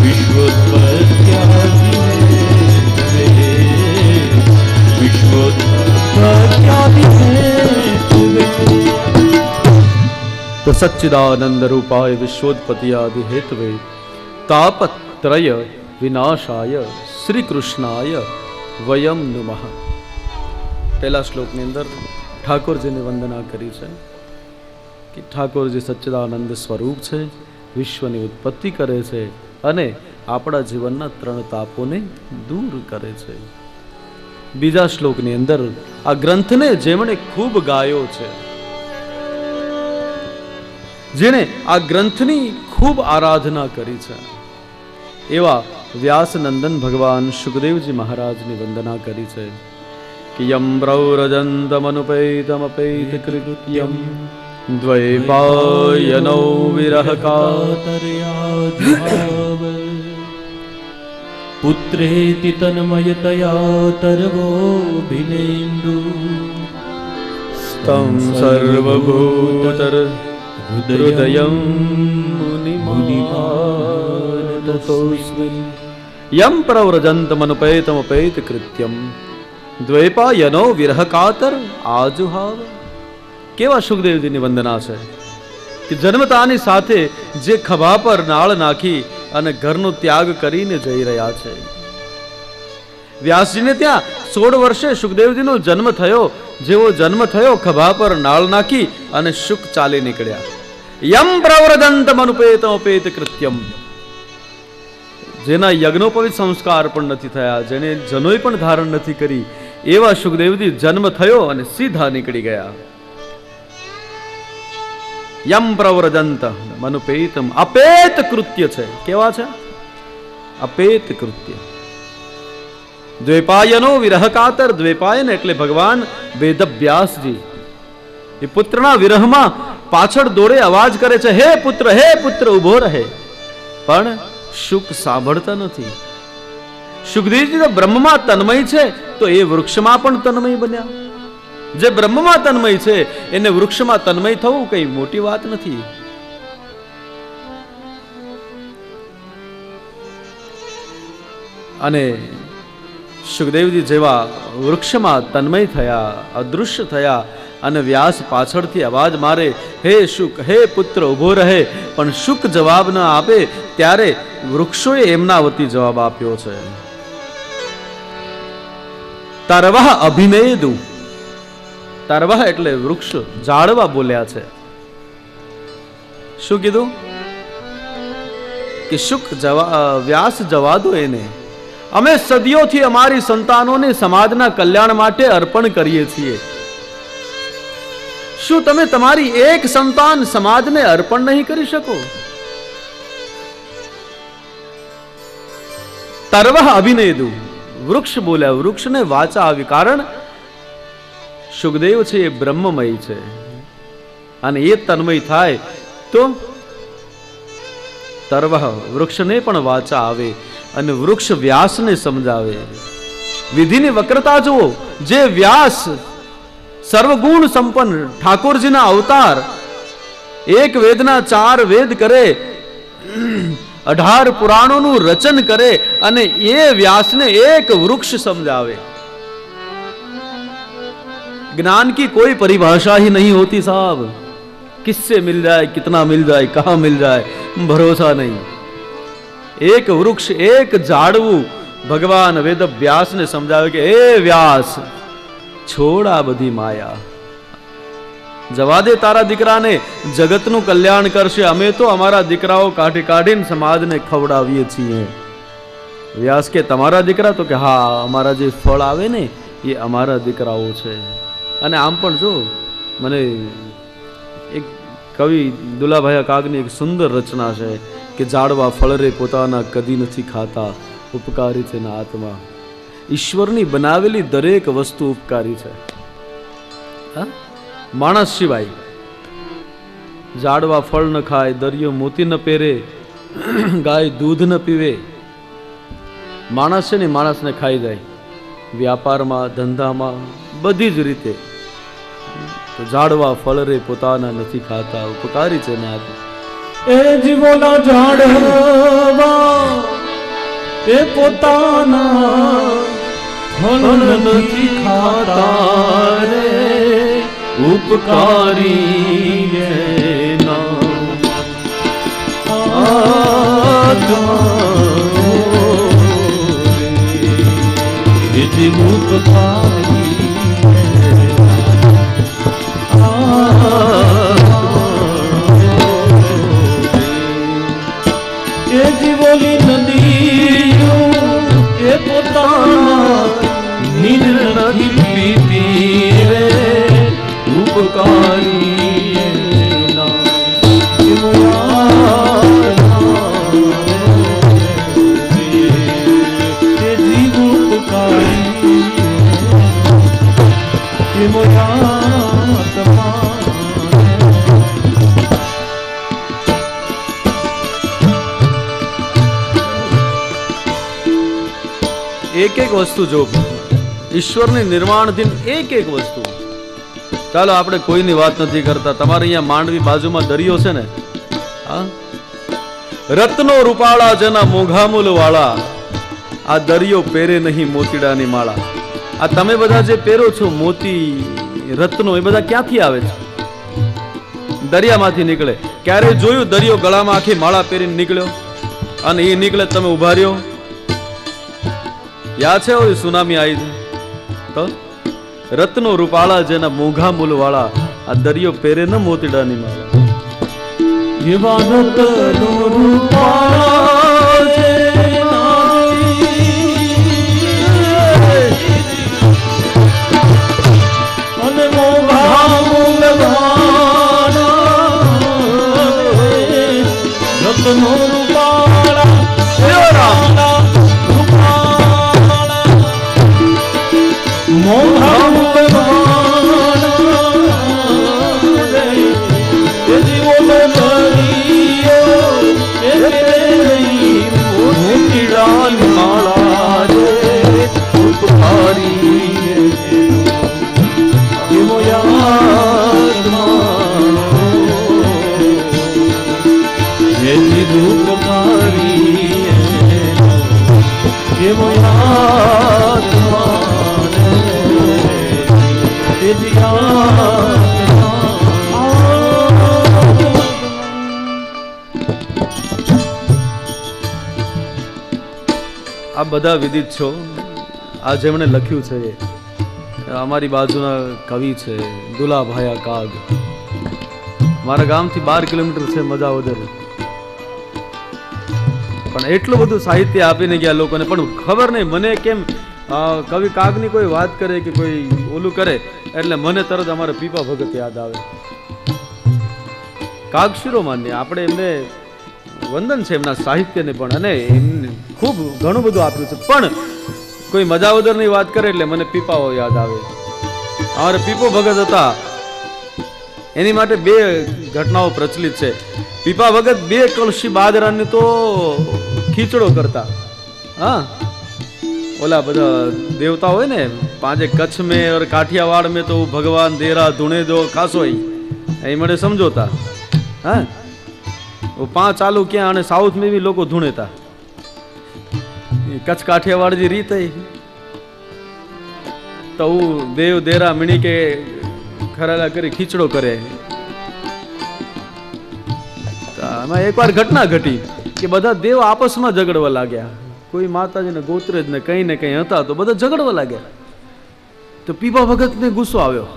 વિશ્વોત્પત્યાદિ વિશ્વોત્પત્યાદિ. તો સચ્ચિદાનંદ રૂપાય વિશ્વોત્પત્યાદિ હેતવે તાપત્રય વિનાશાય શ્રી કૃષ્ણાય વયમ નુમઃ. પહેલા શ્લોકની અંદર ઠાકોરજીને વંદના કરી છે કે ઠાકોરજી સચ્ચિદાનંદ સ્વરૂપ છે, વિશ્વની ઉત્પત્તિ કરે છે અને આપણા જીવનના ત્રણ તાપોને દૂર કરે છે. બીજા શ્લોકની અંદર આ ગ્રંથને જેમણે ખૂબ ગાયો છે, જેણે આ ગ્રંથની ખૂબ આરાધના કરી છે, એવા વ્યાસનંદન ભગવાન સુખદેવજી મહારાજની વંદના કરી છે કે યમ પ્રવ્રજંતમનુપૈતમપૈત કૃત્યમ દ્વૈપાયનૌ વિરહ કાતર્યાદ્ભાવ પુત્રેતિ તન્મયતયા તર્વોభిનેન્દુ સ્તં સર્વભૂતર હૃદયં મુનિમાનતોસ્મિ. યમ પ્રવ્રજંતમનુપૈતમપૈત કૃત્યમ દ્વૈપાયનો વિરહ કાતર આજુહાવ. કેવા સુખદેવજીની વંદના છે કે જન્મતાની સાથે જે ખભા પર નાળ નાખી અને ઘરનો ત્યાગ કરીને જઈ રહ્યા છે. વ્યાસજીને ત્યાં 16 વર્ષે સુખદેવજીનો જન્મ થયો. જેવો જન્મ થયો ખભા પર નાળ નાખી અને સુખ ચાલી નીકળ્યા. યમ પ્રવ્રજંતમનુપેતમપેત કૃત્યમ. જેના યજ્ઞોપવિત સંસ્કાર પણ નથી થયા, જેને જનોય પણ ધારણ નથી કરી, એવા સુખદેવજી જન્મ થયો અને સીધા નીકળી ગયા. યમ પ્રવ્રજંત મનુપેતમ. અપેત કૃત્ય છે. કેવા છે? અપેત કૃત્ય. દ્વૈપાયનો વિરહ કાતર. દ્વૈપાયન એટલે ભગવાન વેદવ્યાસજી. એ પુત્રના વિરહમાં પાછળ દોડે અવાજ કરે છે, હે પુત્ર ઉભો રહે. પણ સુખ સાંભળતા નથી. સુખદેવજી તો બ્રહ્મમાં તન્મય છે તો એ વૃક્ષમાં પણ તન્મય બન્યા. જે બ્રહ્મમાં તન્મય છે એને વૃક્ષમાં તન્મય થવું કઈ મોટી વાત નથી. અને સુખદેવજી જેવા વૃક્ષમાં તન્મય થયા, અદૃશ્ય થયા, અને વ્યાસ પાછળથી અવાજ મારે, હે શુક, હે પુત્ર ઊભો રહે. પણ શુક જવાબ ન આપે ત્યારે વૃક્ષોએ એમના વતી જવાબ આપ્યો છે. તરવાહ અભિનેદુ. તરવાહ એટલે વૃક્ષ, ઝાડવા બોલ્યા છે. શું કીધું? કે શુક વ્યાસ જવા દો એને. અમે સદીઓથી અમારી સંતાનોને સમાજના કલ્યાણ માટે અર્પણ કરીએ છીએ. શું તમે તમારી એક સંતાન સમાજને અર્પણ નહીં કરી શકો? તરવાહ અભિનેદુ. વૃક્ષ બોલ્યા, વૃક્ષને વાચા આવી. કારણ સુખદેવ છે એ બ્રહ્મમય છે અને એ તન્મય થાય તો તરવાહ વૃક્ષને પણ વાચા આવે અને વૃક્ષ વ્યાસને સમજાવે. વિધિની વક્રતા જુઓ. જે વ્યાસ સર્વગુણ સંપન્ન ઠાકોરજીના અવતાર, એક વેદના 4 વેદ કરે, 18 પુરાણોનું રચન કરે અને એ વ્યાસને એક વૃક્ષ સમજાવે. ज्ञान की कोई परिभाषा ही नहीं होती साहब. किससे मिल जाए, कितना मिल जाए, कहां मिल जाए, भरोसा नहीं. एक वृक्ष, एक झाड़વું ભગવાન વેદ વ્યાસને સમજાવે કે હે વ્યાસ, છોડ આ બધી માયા, જવા દે તારા દીકરાને, જગતનું કલ્યાણ કરશે. અમે તો અમારા દીકરાઓ કાઢી કાઢીને સમાજને ખવડાવીએ છીએ. વ્યાસ કે તમારા દીકરા? તો કે હા, અમારા જે ફળ આવે ને એ અમારા દીકરાઓ છે. અને આમ પણ જો, મને એક કવિ દુલાભાઈ કાગની એક સુંદર રચના છે કે ઝાડવા ફળ રે પોતાના કદી નથી ખાતા, ઉપકારી છે ના આત્મા. ઈશ્વરની બનાવેલી દરેક વસ્તુ ઉપકારી છે. માણસ સિવાય ઝાડવા ફળ ન ખાય, દરિયો મોતી ન પહેરે, ગાય દૂધ ન પીવે. માણસ છે ને માણસને ખાઈ જાય, વ્યાપારમાં, ધંધામાં, બધી જ રીતે. ઝાડવા ફળ રે પોતાના નથી ખાતા, ઉપકારી છે ના આત્મા. એ જીવોના ઝાડવા એ પોતાના ફળ નથી ખાતા રે, ઉપકારી એના ઉપકારી. એ જીવોલી નદીઓ એ પોતાના નીર નથી પીતી રે, ઉપકારી એના. એ જીવ ઉપકારી એ મોયા. એક એક વસ્તુ જો ઈશ્વરની નિર્માણથી એક એક વસ્તુ. ચાલો આપણે કોઈની વાત નથી કરતા. તમારે અહીંયા માંડવી બાજુમાં દરિયો છે ને, હા, રત્નો રૂપાળા જેના મોઘામૂલ વાળા, આ દરિયો પહેરે નહીં મોતીડાની માળા. આ તમે બધા જે પહેરો છો મોતી, રત્નો, એ બધા ક્યાંથી આવે છે? દરિયામાંથી નીકળે. ક્યારે જોયું દરિયો ગળામાં આખી માળા પહેરીને નીકળ્યો અને એ નીકળે તમે ઉભા રહ્યો? યાદ છે ઓલી સુનામી આવી તો? રત્નો રૂપાળા જેના મોઘા મૂલ વાળા, આ દરિયો પહેરે ન મોતીડાની માળા. એવા રત્નો રૂપાળા જેના અને મોઘા મૂલ વાળા, રત્નો રૂપાળા મોઘા મૂલ વાળા, એ જીવોનો દરિયો એ નહીં મોતીડાની માળા રે, ઉપકારી એ મોયા. એ જીવ ઉપકારી એ મોયા. આ બધા વિદિત છો. આ જેમણે લખ્યું છે અમારી બાજુના કવિ છે દુલાભાયા કાગ. મારા ગામથી 12 કિલોમીટર છે મજાવદર. પણ એટલું બધું સાહિત્ય આપીને ગયા લોકોને, પણ ખબર નહીં મને કેમ કવિ કાગની કોઈ વાત કરે કે કોઈ ઓલું કરે એટલે મને તરત અમારે પીપા ભગત યાદ આવે. કાગ શિરોમાન્ય, આપણે એમને વંદન છે એમના સાહિત્યને પણ, અને એમને ખૂબ ઘણું બધું આપ્યું છે. પણ કોઈ મજાવદરની વાત કરે એટલે મને પીપાઓ યાદ આવે. અમારે પીપો ભગત હતા, એની માટે 2 ઘટનાઓ પ્રચલિત છે. પીપા ભગત 2 કળશી બાજરાને તો ખીચડો કરતા. હા, ઓલા બધા દેવતા હોય ને, પાંજે કચ્છ में और काठियावाड़ में तो भगवान देरा धुने दो खासो ही મને સમજોતા. હા, वो 5 ચાલુ ક્યાં, અને સાઉથ में भी લોકો ધૂણેતા. કચ્છ કાઠિયાવાડ जी રીત है તો દેવ દેરા મણી કે ખરાલા કરી ખીચડો કરે. આમાં એકવાર ઘટના ઘટી કે બધા દેવ આપસમાં ઝઘડવા લાગ્યા. કોઈ માતાજીને ગોત્રે જ ને કઈ હતા તો બધા ઝઘડવા લાગ્યા. તો પીપા ભગતને ગુસ્સો આવ્યો.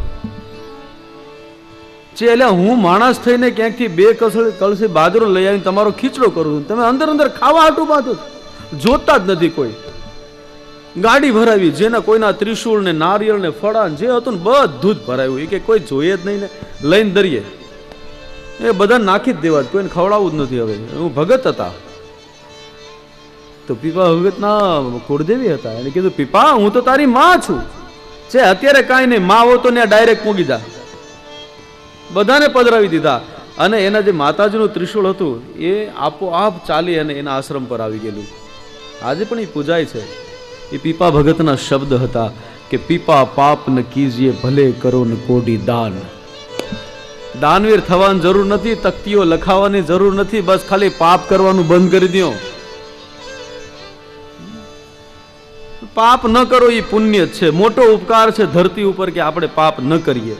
એટલે હું માણસ થઈને ક્યાંકથી 2 કળશી બાજરો લઈ આવીને તમારો ખીચડો કરું છું, તમે અંદર ખાવા હાટું બાંધો, જોતા જ નથી. કોઈ ગાડી ભરાવી, જેના કોઈના ત્રિશુળ ને નારિયેળ ને ફળા જે હતું ને બધું જ ભરાયું. એ કે કોઈ જોઈએ જ નહીં ને લઈને દરિયે એ બધા નાખી જ દેવા, કોઈને ખવડાવવું જ નથી. હવે હું ભગત હતા તો પીપા ભગત ના કુળદેવી હતા. એને કીધું પીપા હું તો તારી માં છું છે, અત્યારે કાંઈ નહીં, માં હો તો ત્યાં ડાયરેક્ટ મૂકી જા. બધાને પધરાવી દીધા, અને એના જે માતાજીનું ત્રિશુળ હતું એ આપોઆપ ચાલી અને એના આશ્રમ પર આવી ગયેલું. આજે પણ એ પૂજાય છે. એ પીપા ભગતના શબ્દ હતા કે પીપા પાપ ન કીજીએ ભલે કરો ન કોડી દાન. દાનવીર થવાની જરૂર નથી, તકતીઓ લખાવવાની જરૂર નથી, બસ ખાલી પાપ કરવાનું બંધ કરી દો. પાપ ન કરો એ પુણ્ય છે, મોટો ઉપકાર છે ધરતી ઉપર કે આપણે પાપ ન કરીએ.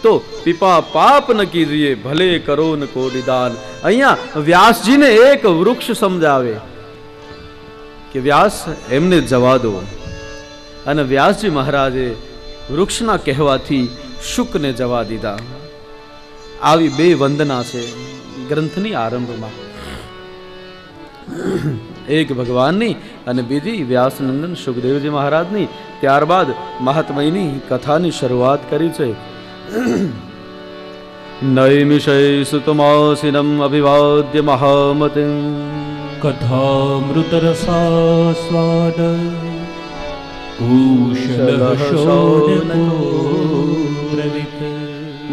તો પીપા પાપ ન કીજીએ ભલે કરો ન કોડી દાન. અહીંયા વ્યાસજીને એક વૃક્ષ સમજાવે કે વ્યાસ એમને જવા દો, અને વ્યાસજી મહારાજે વૃક્ષના કહેવાથી શુકને જવા દીધા. આવી 2 વંદના છે ગ્રંથની આરંભમાં, એક ભગવાનની અને બીજી વ્યાસનંદન સુખદેવજી મહારાજની. ત્યારબાદ મહાત્મયની કથાની શરૂઆત કરી છે. નૈમિષય સુતમાસિનમ અભિવાદ્ય મહામતિમ કથામૃતરસાસ્વાદ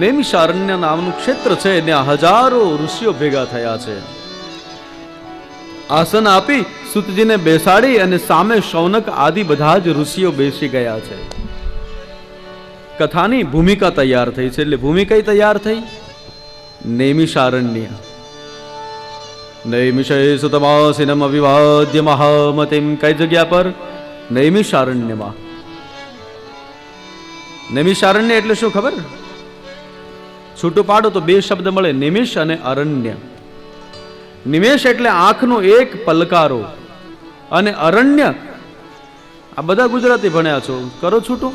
નૈમિષારણ્ય નામનું ક્ષેત્ર છે, ત્યાં હજારો ઋષિઓ ભેગા થયા છે. આસન આપી સુતજીને બેસાડી અને સામે શૌનક આદિ બધા જ ઋષિઓ બેસી ગયા છે. કથાની ભૂમિકા તૈયાર થઈ છે. એટલે ભૂમિકા તૈયાર થઈ નૈમિષારણ્ય. નૈમિષય સુતમાસિનમ અવિવાદ્ય મહામતિમ. કઈ જગ્યા પર? નૈમિષારણ્યમાં. નૈમિષારણ્ય એટલે શું ખબર? છૂટું પાડો તો 2 શબ્દ મળે, નિમિષ અને અરણ્ય. નિમેષ એટલે આંખનો એક પલકારો, અને અરણ્ય આ બધા ગુજરાતી ભણ્યા છો, કરો છૂટું.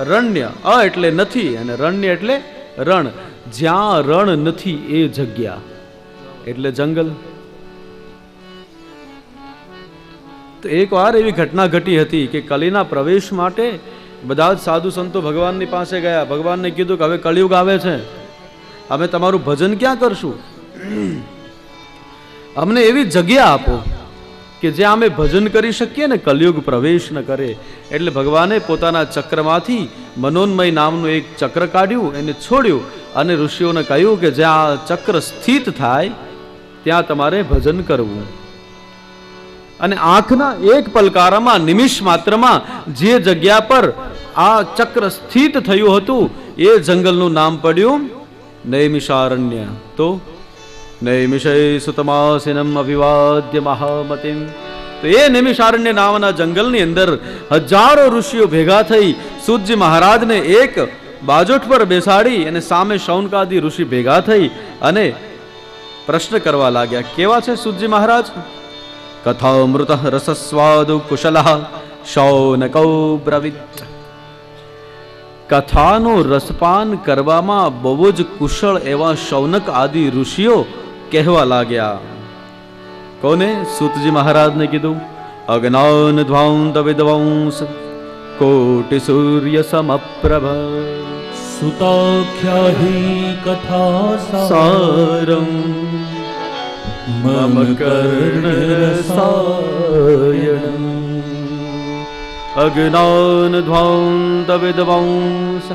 અરણ્ય, એટલે નથી, અને રણ્ય એટલે રણ. જ્યાં રણ નથી એ જગ્યા એટલે જંગલ. તો એક વાર એવી ઘટના ઘટી હતી કે કલીના પ્રવેશ માટે બધા જ સાધુ સંતો ભગવાનની પાસે ગયા. ભગવાનને કીધું કે હવે કળિયુગ આવે છે, અમે તમારું ભજન ક્યાં કરશું? અમને એવી જગ્યા આપો કે જ્યાં અમે ભજન કરી શકીએ ને કલયુગ પ્રવેશ ન કરે. એટલે ભગવાને પોતાના ચક્રમાંથી મનોન્મય નામનું એક ચક્ર કાઢ્યું, એને છોડ્યું અને ઋષિઓને કહ્યું કે જ્યાં ચક્ર સ્થિત થાય ત્યાં તમારે ભજન કરવું. અને આંખના એક પલકારામાં નિમિષ માત્રમાં જે જગ્યા પર આ ચક્ર સ્થિત થયું હતું એ જંગલનું નામ પડ્યું નૈમિષારણ્ય. તો નૈમિષય સુતમાસિનમ અવિવાદ્ય મહામતિમ. તો એ નૈમિષારણ્ય નામના જંગલની અંદર હજારો ઋષિઓ ભેગા થઈ સૂતજી મહારાજને એક બાજોઠ પર બેસાડી અને સામે શૌનકાદી ઋષિ ભેગા થઈ અને પ્રશ્ન કરવા લાગ્યા. કેવા છે સૂતજી મહારાજ? કથામૃત રસસ્વાદુ કુશલ શૌનકો બ્રવીત. કથાનો રસપાન કરવામાં બહુ જ કુશળ એવા શૌનક આદિ ઋષિઓ કહેવા લાગ્યા. કોને? સૂતજી મહારાજને કીધું. અજ્ઞાન ધ્વાંત વિદ્વાંસ કોટિ સૂર્ય સમપ્રભ સુતાખ્યાહી કથા સારમ મમ કર્ણરસાયણમ. અજ્ઞાન ધ્વાંત વિદ્વાંસ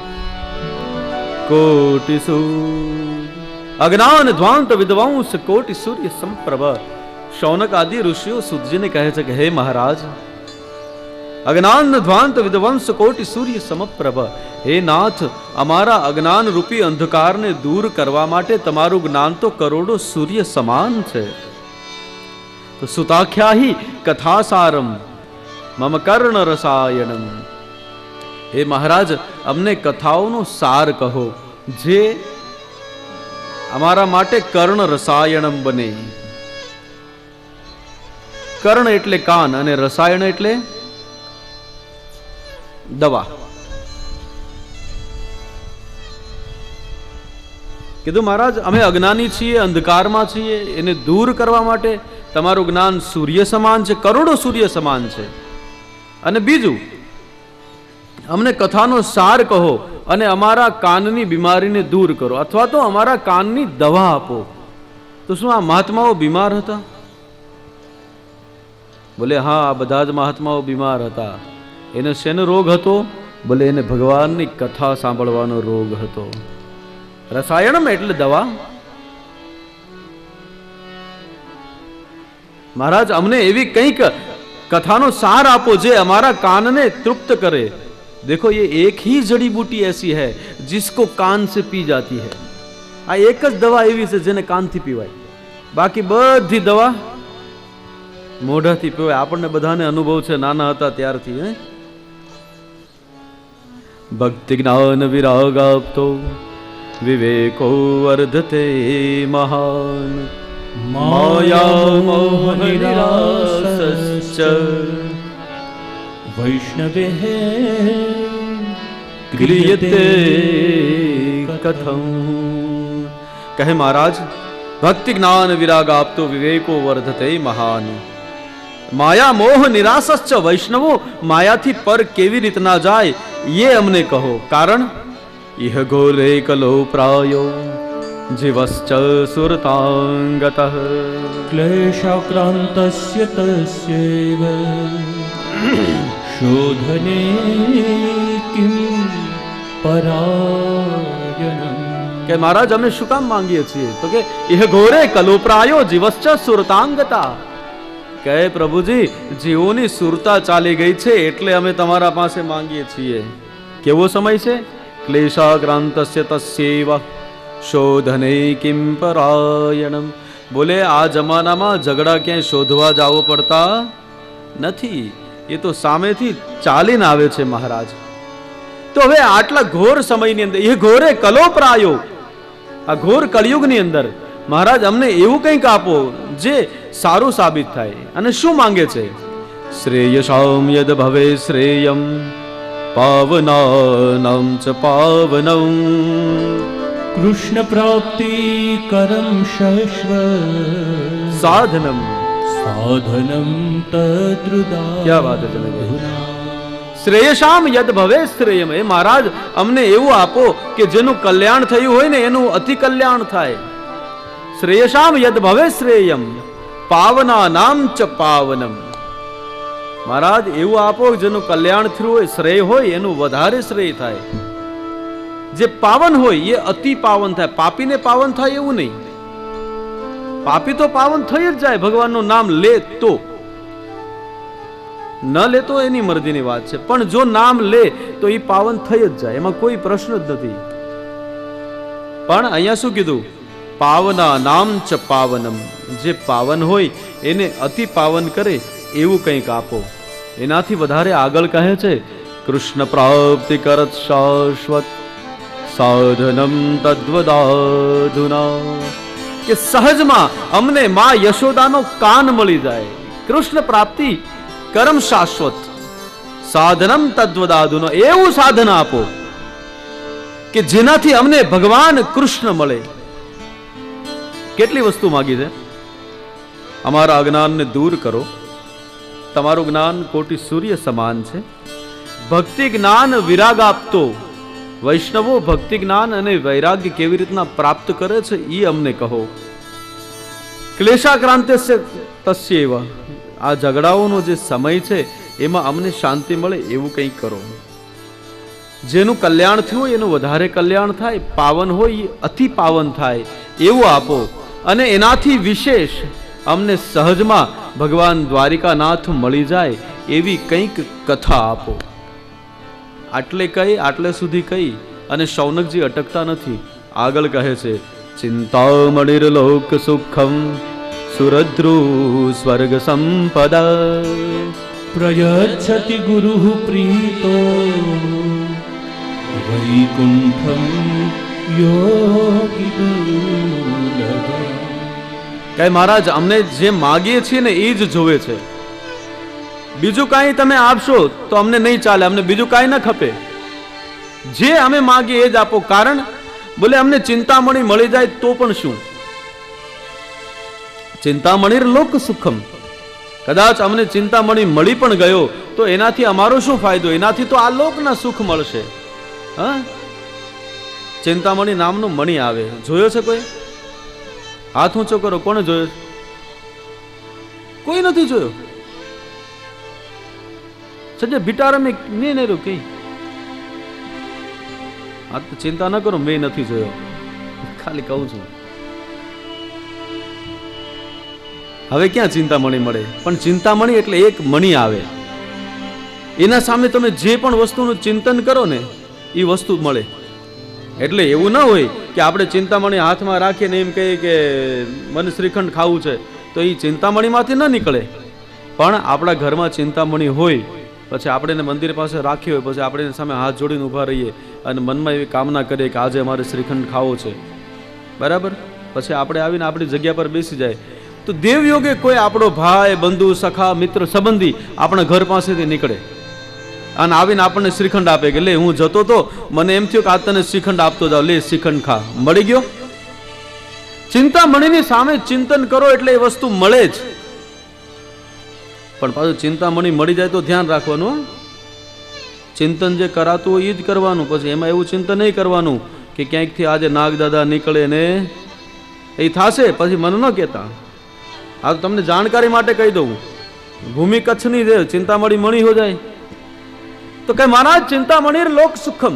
કોટિ અજ્ઞાન ધ્વાંત વિદ્વાંસ કોટિ સૂર્ય સંપ્રભ. શૌનક આદિ ઋષિઓ સૂતજીને કહે છે કે હે મહારાજ, અજ્ઞાન ધ્વાંત વિદ્વાંસ કોટિ સૂર્ય સમપ્રભ, હે નાથ, અમારા અજ્ઞાન રૂપી અંધકારને દૂર કરવા માટે તમારું જ્ઞાન તો કરોડો સૂર્ય સમાન છે. તો સુતાખ્યાહી કથાસારમ મમ કર્ણ રસાયણમ. હે મહારાજ, અમને કથાઓનો સાર કહો જે અમારા માટે કર્ણ રસાયણમ બને. કર્ણ એટલે કાન અને રસાયણ એટલે દવા. કીધું મહારાજ, અમે અજ્ઞાની છીએ, અંધકારમાં છીએ, એને દૂર કરવા માટે તમારું જ્ઞાન સૂર્ય સમાન છે, કરોડો સૂર્ય સમાન છે. અને બીજું, અમને કથાનો સાર કહો અને અમારા કાનની બીમારીને દૂર કરો, અથવા તો અમારા કાનની દવા આપો. તો શું આ મહાત્માઓ બીમાર હતા? બોલે હા, આ બધા જ મહાત્માઓ બીમાર હતા. એને શેનો રોગ હતો? બોલે એને ભગવાનની કથા સાંભળવાનો રોગ હતો. રસાયણમ એટલે દવા. મહારાજ, અમને એવી કંઈક कथानो सार आपो जे हमारा कान ने तृप्त करे. देखो, ये एक ही जड़ी बूटी ऐसी है जिसको कान से पी जाती है. आ एक ज दवा एवी छे जेने कान थी पीवाय, बाकी बधी दवा मोढा थी पीवाय. आपने बधाने अनुभव छे नाना हता त्यारथी. भक्ति ज्ञान विराग आपतो विवेको वर्धते महान. माया मोह निरासश्च वैष्णवे क्रियते कथम. कहे महाराज, भक्ति ज्ञान विराग आपतो विवेको वर्धते महान. माया मोह निरासश्च वैष्णवो माया थी पर केवी रीत ना जाए ये हमने कहो. कारण इह गोले कलो प्रायो जीवश्च सुरतांगतः क्लेशाक्रांतस्य तस्यैव शोधने किं परायणम्. કે મહારાજ, અમે શું કામ માંગીએ છીએ? તો કે ઇહ ઘોરે કલોપ્રાયો જીવશ્ચ સુરતાંગતા. કહે પ્રભુજી, જીવોની સુરતા ચાલી ગઈ છે એટલે અમે તમારા પાસે માંગીએ છીએ. કેવો સમય છે? ક્લેશાક્રાંતસ્ય તસ્યૈવ શોધને કિમ પરાયણમ. બોલે આ જમાનામાં ઝઘડા ક્યાંય શોધવા જાવો પડતા નથી, એ તો સામેથી ચાલીને આવે છે મહારાજ. તો હવે આટલા ઘોર સમયની અંદર એ ઘોરે કલોપ્રાયો, આ ઘોર કળિયુગની અંદર મહારાજ અમને એવું કંઈક આપો જે સારું સાબિત થાય. અને શું માંગે છે? શ્રેયસામ યદ ભવે શ્રેયમ પાવનાનામ ચ પાવનમ कृष्ण प्राप्ति करम शश्व साधनम साधनम तद्रुदा. क्या बात है जनक. શ્રેયશામ યદ ભવે શ્રેયમ. એ મહારાજ, અમને એવું આપો કે જેનું કલ્યાણ થયું હોય ને એનું અતિ કલ્યાણ થાય. શ્રેયશામ યદ ભવે શ્રેયમ પાવના નામ ચ પાવનમ. મહારાજ, એવું આપો જેનું કલ્યાણ થયું હોય, શ્રેય હોય, એનું વધારે શ્રેય થાય. જે પાવન હોય એ અતિ પાવન થાય. પાપીને પાવન થાય એવું નહીં. પાપી તો પાવન થઈ જ જાય ભગવાનનું નામ લે તો, ન લે તો એની મરજીની વાત છે, પણ જો નામ લે તો એ પાવન થઈ જ જાય, એમાં કોઈ પ્રશ્ન જ નથી. પણ અહીંયા શું કીધું? પાવના નામ ચ પાવનમ. જે પાવન હોય એને અતિ પાવન કરે એવું કંઈક આપો. એનાથી વધારે આગળ કહે છે, કૃષ્ણ પ્રાપ્તિ કરત શાશ્વત સાધનમ તદ્વદાધુના. કે સહજમાં અમને માં યશોદાનો કાન મળી જાય, કૃષ્ણ પ્રાપ્તિ કરમ શાશ્વત સાધનમ તદ્વદાદુનો, એવું સાધન આપો કે જેનાથી અમને ભગવાન કૃષ્ણ મળે. કેટલી વસ્તુ માગી છે? અમારા અજ્ઞાનને દૂર કરો. તમારું જ્ઞાન કોટી સૂર્ય સમાન છે. ભક્તિ જ્ઞાન વિરાગ આપતો. વૈષ્ણવો ભક્તિ જ્ઞાન અને વૈરાગ્ય કેવી રીતના પ્રાપ્ત કરે છે એ અમને કહો. ક્લેશાક્રાંતે તસ્યૈવ, આ ઝઘડાઓનો જે સમય છે એમાં અમને શાંતિ મળે એવું કંઈક કરો. જેનું કલ્યાણ થયું હોય એનું વધારે કલ્યાણ થાય, પાવન હોય એ અતિ પાવન થાય એવું આપો. અને એનાથી વિશેષ અમને સહજમાં ભગવાન દ્વારિકાનાથ મળી જાય એવી કંઈક કથા આપો. આટલે કહી, આટલે સુધી કહી અને શૌનકજી અટકતા નથી. આગળ કહે છે, ચિંતામણિર લોક સુખમ સુરદ્રુ સ્વર્ગ સંપદા પ્રયચ્છતિ ગુરુઃ પ્રીતો વૈકુંઠમ યોગી દુર્લભ. કઈ મહારાજ, અમને જે માગીએ છીએ ને એ જ જોવે છે. બીજું કાંઈ તમે આપશો તો અમને નહીં ચાલે, અમને બીજું કાંઈ ન ખપે. જે અમે માગીએ એ જ આપો. કારણ બોલે અમને ચિંતામણી મળી જાય તો પણ શું? ચિંતામણી લોક સુખમ. કદાચ અમને ચિંતામણી મળી પણ ગયો તો એનાથી અમારો શું ફાયદો? એનાથી તો આ લોકના સુખ મળશે. હા, ચિંતામણી નામનો મણી આવે, જોયો છે કોઈ? હાથ ઊંચો કરો, કોને જોયો? કોઈ નથી જોયો. સજે બિટારા મેં નહીં રહ્યું કઈ. આ તો ચિંતા ન કરો, મેં નથી જોયો, ખાલી કહું છું. હવે ક્યાં ચિંતામણી મળે? પણ ચિંતામણી એટલે એક મણી આવે, એના સામે તમે જે પણ વસ્તુનું ચિંતન કરો ને એ વસ્તુ મળે. એટલે એવું ના હોય કે આપણે ચિંતામણી હાથમાં રાખીને એમ કહીએ કે મને શ્રીખંડ ખાવું છે તો એ ચિંતામણીમાંથી ન નીકળે. પણ આપણા ઘરમાં ચિંતામણી હોય પછી આપણે એને મંદિર પાસે રાખી હોય, પછી આપણે એની સામે હાથ જોડીને ઊભા રહીએ અને મનમાં એવી કામના કરીએ કે આજે અમારે શ્રીખંડ ખાવો છે, બરાબર? પછી આપણે આવીને આપણી જગ્યા પર બેસી જાય તો દેવયોગે કોઈ આપણો ભાઈ, બંધુ, સખા, મિત્ર, સંબંધી આપણા ઘર પાસેથી નીકળે અને આવીને આપણને શ્રીખંડ આપે કે લે, હું જતો તો મને એમ થયું કે આ તને શ્રીખંડ આપતો જાવ, લે શ્રીખંડ ખા. મળી ગયો. ચિંતામણીની સામે ચિંતન કરો એટલે એ વસ્તુ મળે જ. પણ પાછું ચિંતામણી મળી જાય તો ધ્યાન રાખવાનું. ચિંતન જે કરાતું હોય એ જ કરવાનું. પછી એમાં એવું ચિંતન નહીં કરવાનું કે ક્યાંકથી આજે નાગદાદા નીકળે ને એ થશે પછી મને ન કહેતા. આ તો તમને જાણકારી માટે કહી દઉં. ભૂમિ કચ્છની છે, ચિંતામણી મણી હો જાય તો કઈ મહારાજ ચિંતામણી લોક સુખમ,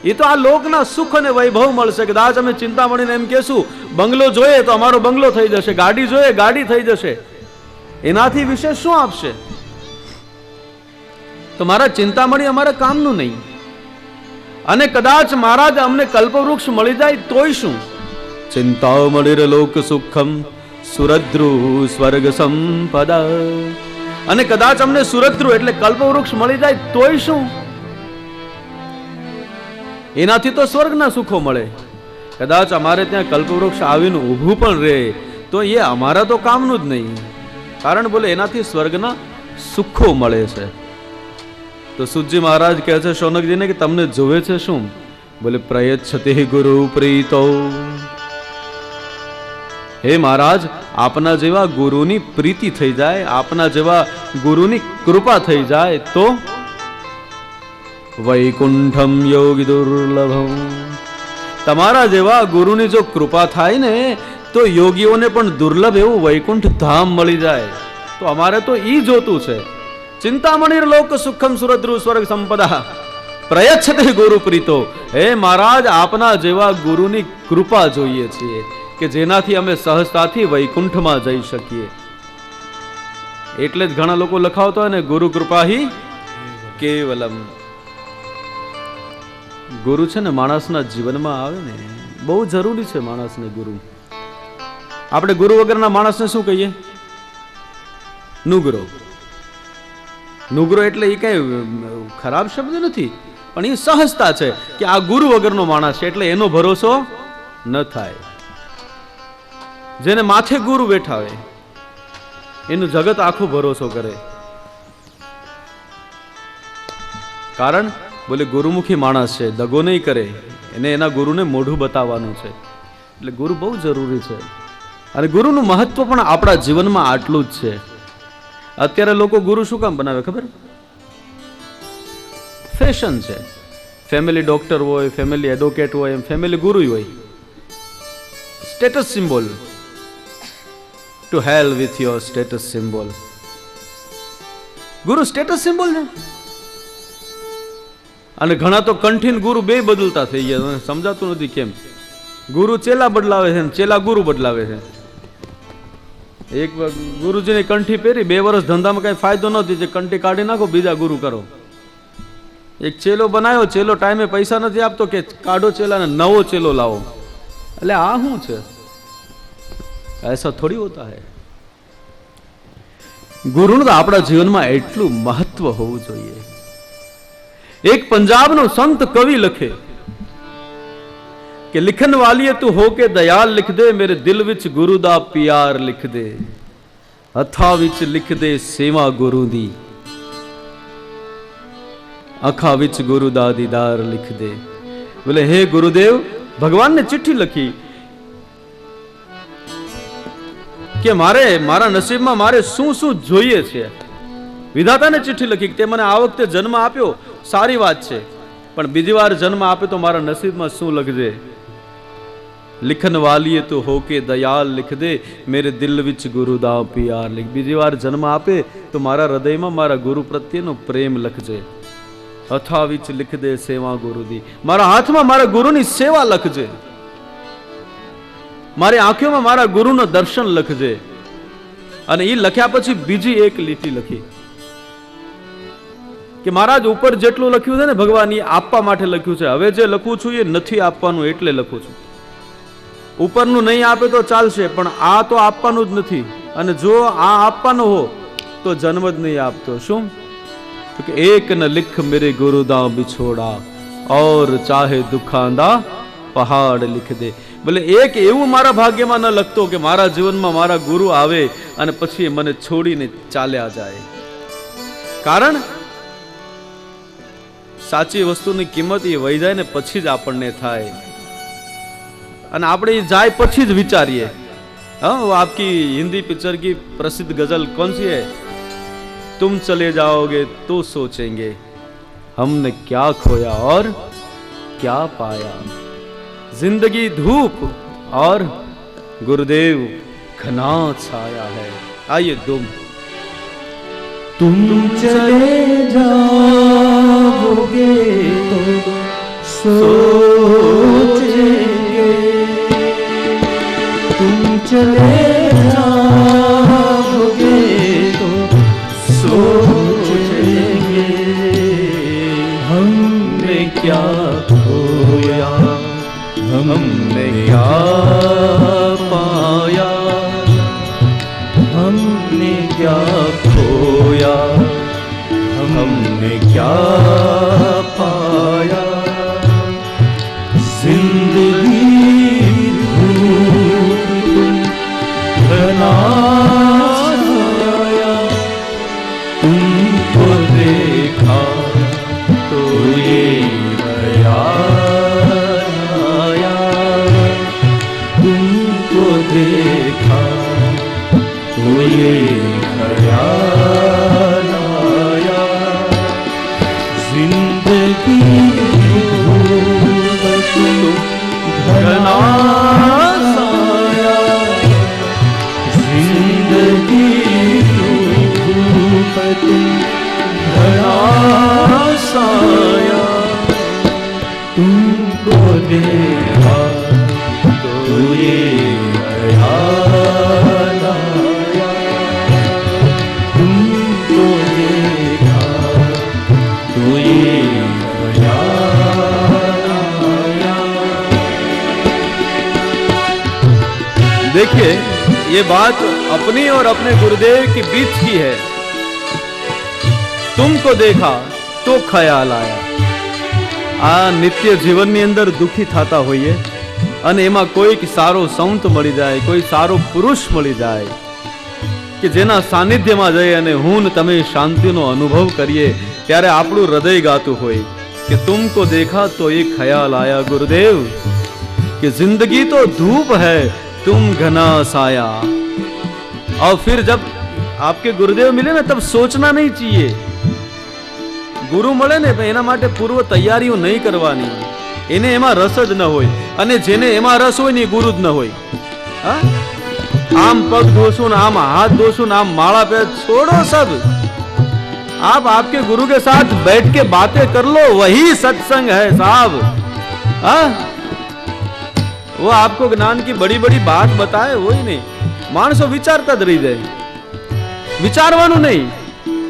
એ તો આ લોકના સુખ અને વૈભવ મળશે. કદાચ અમે ચિંતામણીને એમ કહેશું બંગલો જોઈએ તો અમારો બંગલો થઈ જશે, ગાડી જોઈએ ગાડી થઈ જશે, એનાથી વિશેષ શું આપશે? તો મારા ચિંતામણી અમારા કામનું નહીં. અને કદાચ મહારાજ અમને કલ્પવૃક્ષ મળી જાય તોય શું? ચિંતામણી લોક સુખમ સુરદ્રુ સ્વર્ગ સંપદા. અને કદાચ અમને સુરદ્રુ એટલે કલ્પવૃક્ષ મળી જાય તોય શું? એનાથી તો સ્વર્ગના સુખો મળે. કદાચ અમારે ત્યાં કલ્પવૃક્ષ આવીને ઊભું પણ રહે તો એ અમારા તો કામનું જ નહીં. કારણ બોલે એનાથી સ્વર્ગના સુખો મળે છે. તો સુતજી મહારાજ કહે છે શૌનકજીને કે તમને જોવે છે શું? બોલે પ્રયચ્છતે ગુરુ પ્રીતો. હે મહારાજ, આપના જેવા ગુરુની પ્રીતિ થઈ જાય, આપના જેવા ગુરુની કૃપા થઈ જાય તો વૈકુંઠમ યોગી દુર્લભમ. તમારા જેવા ગુરુની જો કૃપા થાય ને તો યોગીઓને પણ દુર્લભ એવું વૈકુંઠ ધામ મળી જાય. તો અમારે તો ઈ જોતું છે. ચિંતામણી લોક સુખમ સુરદ્રુ સ્વર્ગ સંપદા પ્રયચ્છતે ગુરુ પ્રીતો. હે મહારાજ, આપના જેવા ગુરુની કૃપા જોઈએ છીએ કે જેનાથી અમે સહજતાથી વૈકુંઠમાં જઈ શકીએ. એટલે જ ઘણા લોકો લખાવતા હોય ને ગુરુ કૃપાહી કેવલમ. ગુરુ છે ને માણસના જીવનમાં આવે ને બહુ જરૂરી છે. માણસને ગુરુ, આપણે ગુરુ વગરના માણસને શું કહીએ? નુગરો. નુગરો એટલે એ કઈ ખરાબ શબ્દ નથી, પણ એ સહજતા છે કે આ ગુરુ વગરનો માણસ છે એટલે એનો ભરોસો ન થાય. જેને માથે ગુરુ બેઠા હોય એનું જગત આખું ભરોસો કરે. કારણ બોલે ગુરુમુખી માણસ છે, દગો નહીં કરે, એને એના ગુરુને મોઢું બતાવવાનું છે. એટલે ગુરુ બહુ જરૂરી છે. અને ગુરુનું મહત્વ પણ આપણા જીવનમાં આટલું જ છે. અત્યારે લોકો ગુરુ શું કામ બનાવે ખબર? ફેશન છે. ફેમિલી ડોક્ટર હોય, ફેમિલી એડવોકેટ હોય, એમ ફેમિલી ગુરુ હોય. Status symbol. To hell with your status symbol. ગુરુ સ્ટેટસ સિમ્બોલ છે. અને ઘણા તો કંઠીન ગુરુ બે બદલતા થઈ ગયા. સમજાતું નથી કેમ. ગુરુ ચેલા બદલાવે છે, ચેલા ગુરુ બદલાવે છે. એક ગુરુજીની કંઠી પહેરી 2 વર્ષ ધંધામાં કઈ ફાયદો નથી, જે કંઠી કાઢી નાખો, બીજા ગુરુ કરો. એક ચેલો બનાવ્યો, ચેલો ટાઈમે પૈસા નથી આપતો કે કાઢો ચેલા ને નવો ચેલો લાવો. એટલે આ શું છે? એસા થોડી હોતા હૈ. ગુરુનું તો આપણા જીવનમાં એટલું મહત્વ હોવું જોઈએ. એક પંજાબનો સંત કવિ લખે કે लिखन वालिए तू हो के दयाल लिख दे, मेरे दिल विच गुरु दा प्यार लिख दे, हथा विच लिख दे सेवा गुरु दी, आखा विच गुरु दा दीदार लिख दे. बोले हे गुरुदेव, भगवान ने चिट्ठी लखी કે મારા નસીબમાં મારે શું શું જોઈએ છે. વિધાતાને ચિઠ્ઠી લખી કે તે મને આ વખતે જન્મ આપ્યો, સારી વાત છે, પણ બીજી વાર જન્મ આપે તો મારા નસીબમાં શું લખજે. लिखन वालिए तो होके दयाल लिख दे, मेरे दिल विच गुरु दा प्यार लिख. બીજી વાર જન્મ આપે તો મારા હૃદયમાં મારા ગુરુ પ્રત્યેનો પ્રેમ લખજે. હથા વિચ लिख दे सेवा गुरु दी, મારા હાથમાં મારા ગુરુની સેવા લખજે. મારી આંખોમાં મારા ગુરુનો દર્શન લખજે. અને એ લખ્યા પછી બીજી એક લીટી લખી કે મહારાજ ઉપર જેટલું લખ્યું છે ને ભગવાન, એ આપવા માટે લખ્યું છે. હવે જે લખું છું એ નથી આપવાનું, એટલે લખું છું. ઉપરનું નહીં આપે તો ચાલશે, પણ આ તો આપવાનું જ નથી. અને જો આ આપવાનું હો તો જન્મ જ નહીં આપતો. શું? તો કે એક ન લિખ મેરે ગુરુદા બિછોડા, और चाहे दुखांदा पहाड़ लिख दे. બોલે એક એવું મારા ભાગ્યમાં ન લખતો કે મારા જીવનમાં મારા ગુરુ આવે અને પછી મને છોડીને ચાલ્યા જાય. કારણ સાચી વસ્તુની કિંમત એ વહી જાય ને પછી જ આપણને થાય. અને આપણે જાય પછી જ વિચારીએ. हाँ, वो आपकी हिंदी पिक्चर की प्रसिद्ध गजल कौन सी है? तुम चले जाओगे तो सोचेंगे हमने क्या खोया और क्या पाया. जिंदगी धूप और गुरुदेव घना छाया है. आइए तुम चले जाओगे तो सोचेंगे, तुम चले जाओगे तो सोचेंगे हमने क्या खोया, हमने क्या पाया, हमने क्या खोया, हमने क्या पाया. जिंदगी घना छाया, तुमको देखा तो ये ख्याल आया, तुमको देखा तो ये ख्याल आया. जिंदगी घना साया, जिंदगी घना साया, तुमको देखा तो ये ख्याल आया, तुमको देखा तो ये ख्याल आया. देखिए, ये बात अपनी और अपने गुरुदेव के बीच की है. तुमको देखा तो ख्याल आया. આ નિત્ય જીવનની અંદર દુખી થતા હોઈએ અને એમાં કોઈક સારો સંત મળી જાય, કોઈ સારો પુરુષ મળી જાય, કે જેના સાનિધ્યમાં જઈ અને હું ને તમે શાંતિનો અનુભવ કરીએ ત્યારે આપણું હૃદય ગાતું હોય कि तुमको देखा तो ये ख्याल आया गुरुदेव कि जिंदगी तो धूप है तुम घना साया। और फिर जब आपके गुरुदेव मिले ना तब सोचना नहीं चाहिए। गुरु મળે ને એના માટે પૂર્વ તૈયારીઓ નહીં કરવાની, એને એમાં રસ જ ન હોય, અને જેને એમાં રસ હોય ને ગુરુ જ ન હોય। હા, આમ પગ ધોશું ને આમ હાથ ધોશું ને આમ માળા पे छोड़ो सब, आप आपके गुरु के साथ बैठ के बातें कर लो, वही सत्संग है साहब। हाँ, वो आपको ज्ञान की बड़ी बड़ी बात बताए वही नहीं, मानसो विचारता ज रही जाए, विचारवानु नहीं।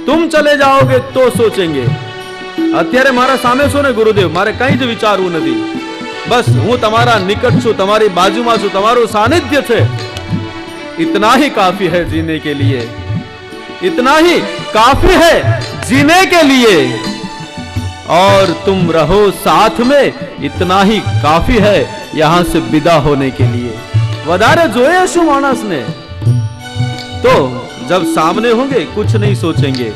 तुम चले जाओगे तो सोचेंगे। અત્યારે મારા સામે છો ને ગુરુદેવ, મારે કંઈ જ વિચારવું નથી, બસ હું તમારા નિકટ છું, તમારી બાજુમાં છું, તમારું સાનિધ્ય છે, इतना ही काफी है जीने के लिए, इतना ही काफी है जीने के लिए, और तुम रहो साथ में, इतना ही काफी है यहां से विदा होने के लिए। वधारे जोए शू मानस ने तो जब सामने होंगे कुछ नहीं सोचेंगे,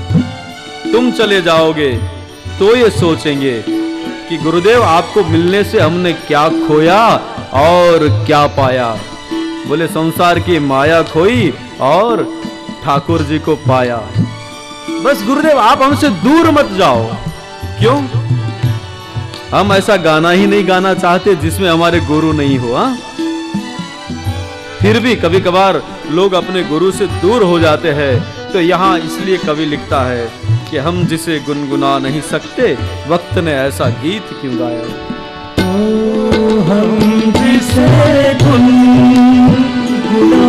तुम चले जाओगे तो ये सोचेंगे कि गुरुदेव आपको मिलने से हमने क्या खोया और क्या पाया। बोले संसार की माया खोई और ठाकुर जी को पाया। बस गुरुदेव आप हमसे दूर मत जाओ। क्यों? हम ऐसा गाना ही नहीं गाना चाहते जिसमें हमारे गुरु नहीं हो। हाँ, फिर भी कभी कभार लोग अपने गुरु से दूर हो जाते हैं, तो यहाँ इसलिए कवि लिखता है कि हम जिसे गुनगुना नहीं सकते, वक्त ने ऐसा गीत क्यों गाया। हम जिसे गुनगुना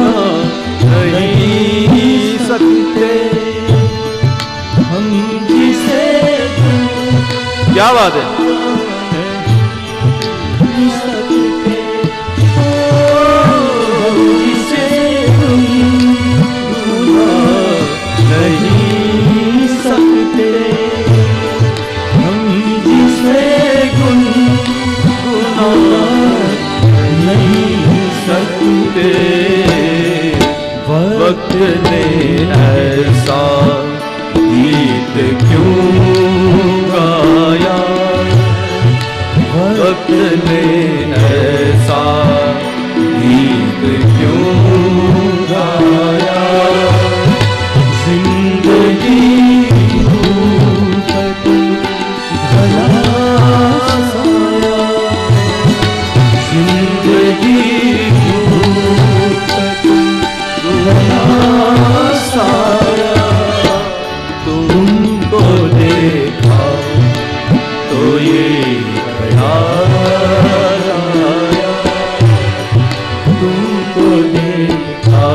नहीं सकते, हम जिसे क्या बात है, वक्त ने ऐसा गीत क्यों गाया, वक्त ने ऐसा गीत क्यों गाया। जिंदगी धूप भला साया, जिंदगी तुमको देखा तो ये ख्याल आया, तुमको देखा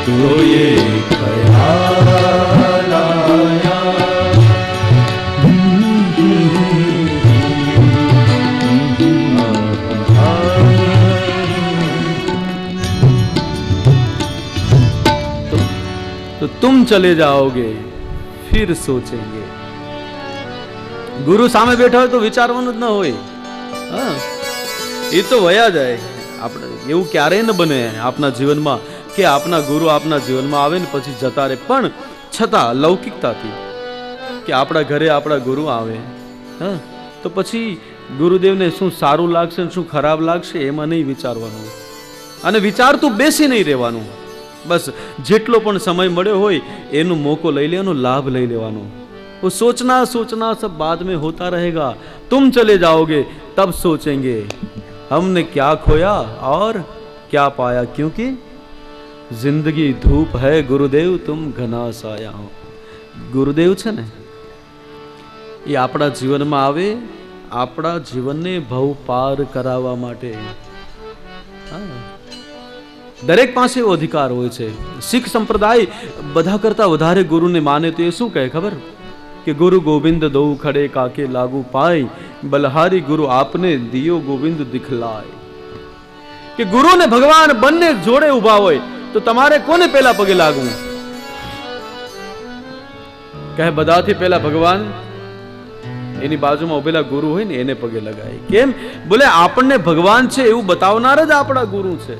तो ये ख्याल आया। तो तुम चले जाओगे फिर सोचेंगे। गुरु सामे बैठा हो तो विचारવાનું જ ન હોય। હા, એ તો વયા જાય। આપણે એવું ક્યારેય ન બને આપના જીવનમાં કે આપના ગુરુ આપના જીવનમાં આવે ને પછી જતા રહે, પણ છતાં લૌકિકતાથી કે આપણા ઘરે આપણા ગુરુ આવે, હા, તો પછી ગુરુદેવને શું સારું લાગશે શું ખરાબ લાગશે એમાં નહીં વિચારવાનું, અને વિચારતું બેસી નહીં રહેવાનું। बस જેટલો પણ સમય મળ્યો હોય એનો મોકો લઈ લેવાનો, લાભ લઈ લેવાનો। वो सोचना सोचना सब बाद में होता रहेगा। तुम चले जाओगे तब सोचेंगे हमने क्या खोया और क्या पाया, क्योंकि जिंदगी धूप है गुरुदेव तुम घना साया हो। गुरुदेव છે ને એ આપણા જીવનમાં આવે આપણા જીવનને ભવ પાર કરાવવા માટે। હા, દરેક પાસે એવો અધિકાર હોય છે। શીખ સંપ્રદાય બધા કરતા વધારે ગુરુને માને તો એ શું કહે ખબર કે ગુરુ ગોવિંદ દો ખડે કાકે લાગુ પાય, બલહારી ગુરુ આપને દિયો ગોવિંદ દિખલાય। કે ગુરુ ને ભગવાન બંને જોડે ઉભા હોય તો તમારે કોને પહેલા પગે લાગવું? કહે બધાથી પહેલા ભગવાન એની બાજુમાં ઉભેલા ગુરુ હોય ને એને પગે લગાય। કેમ? બોલે આપણને ભગવાન છે એવું બતાવનાર જ આપણા ગુરુ છે।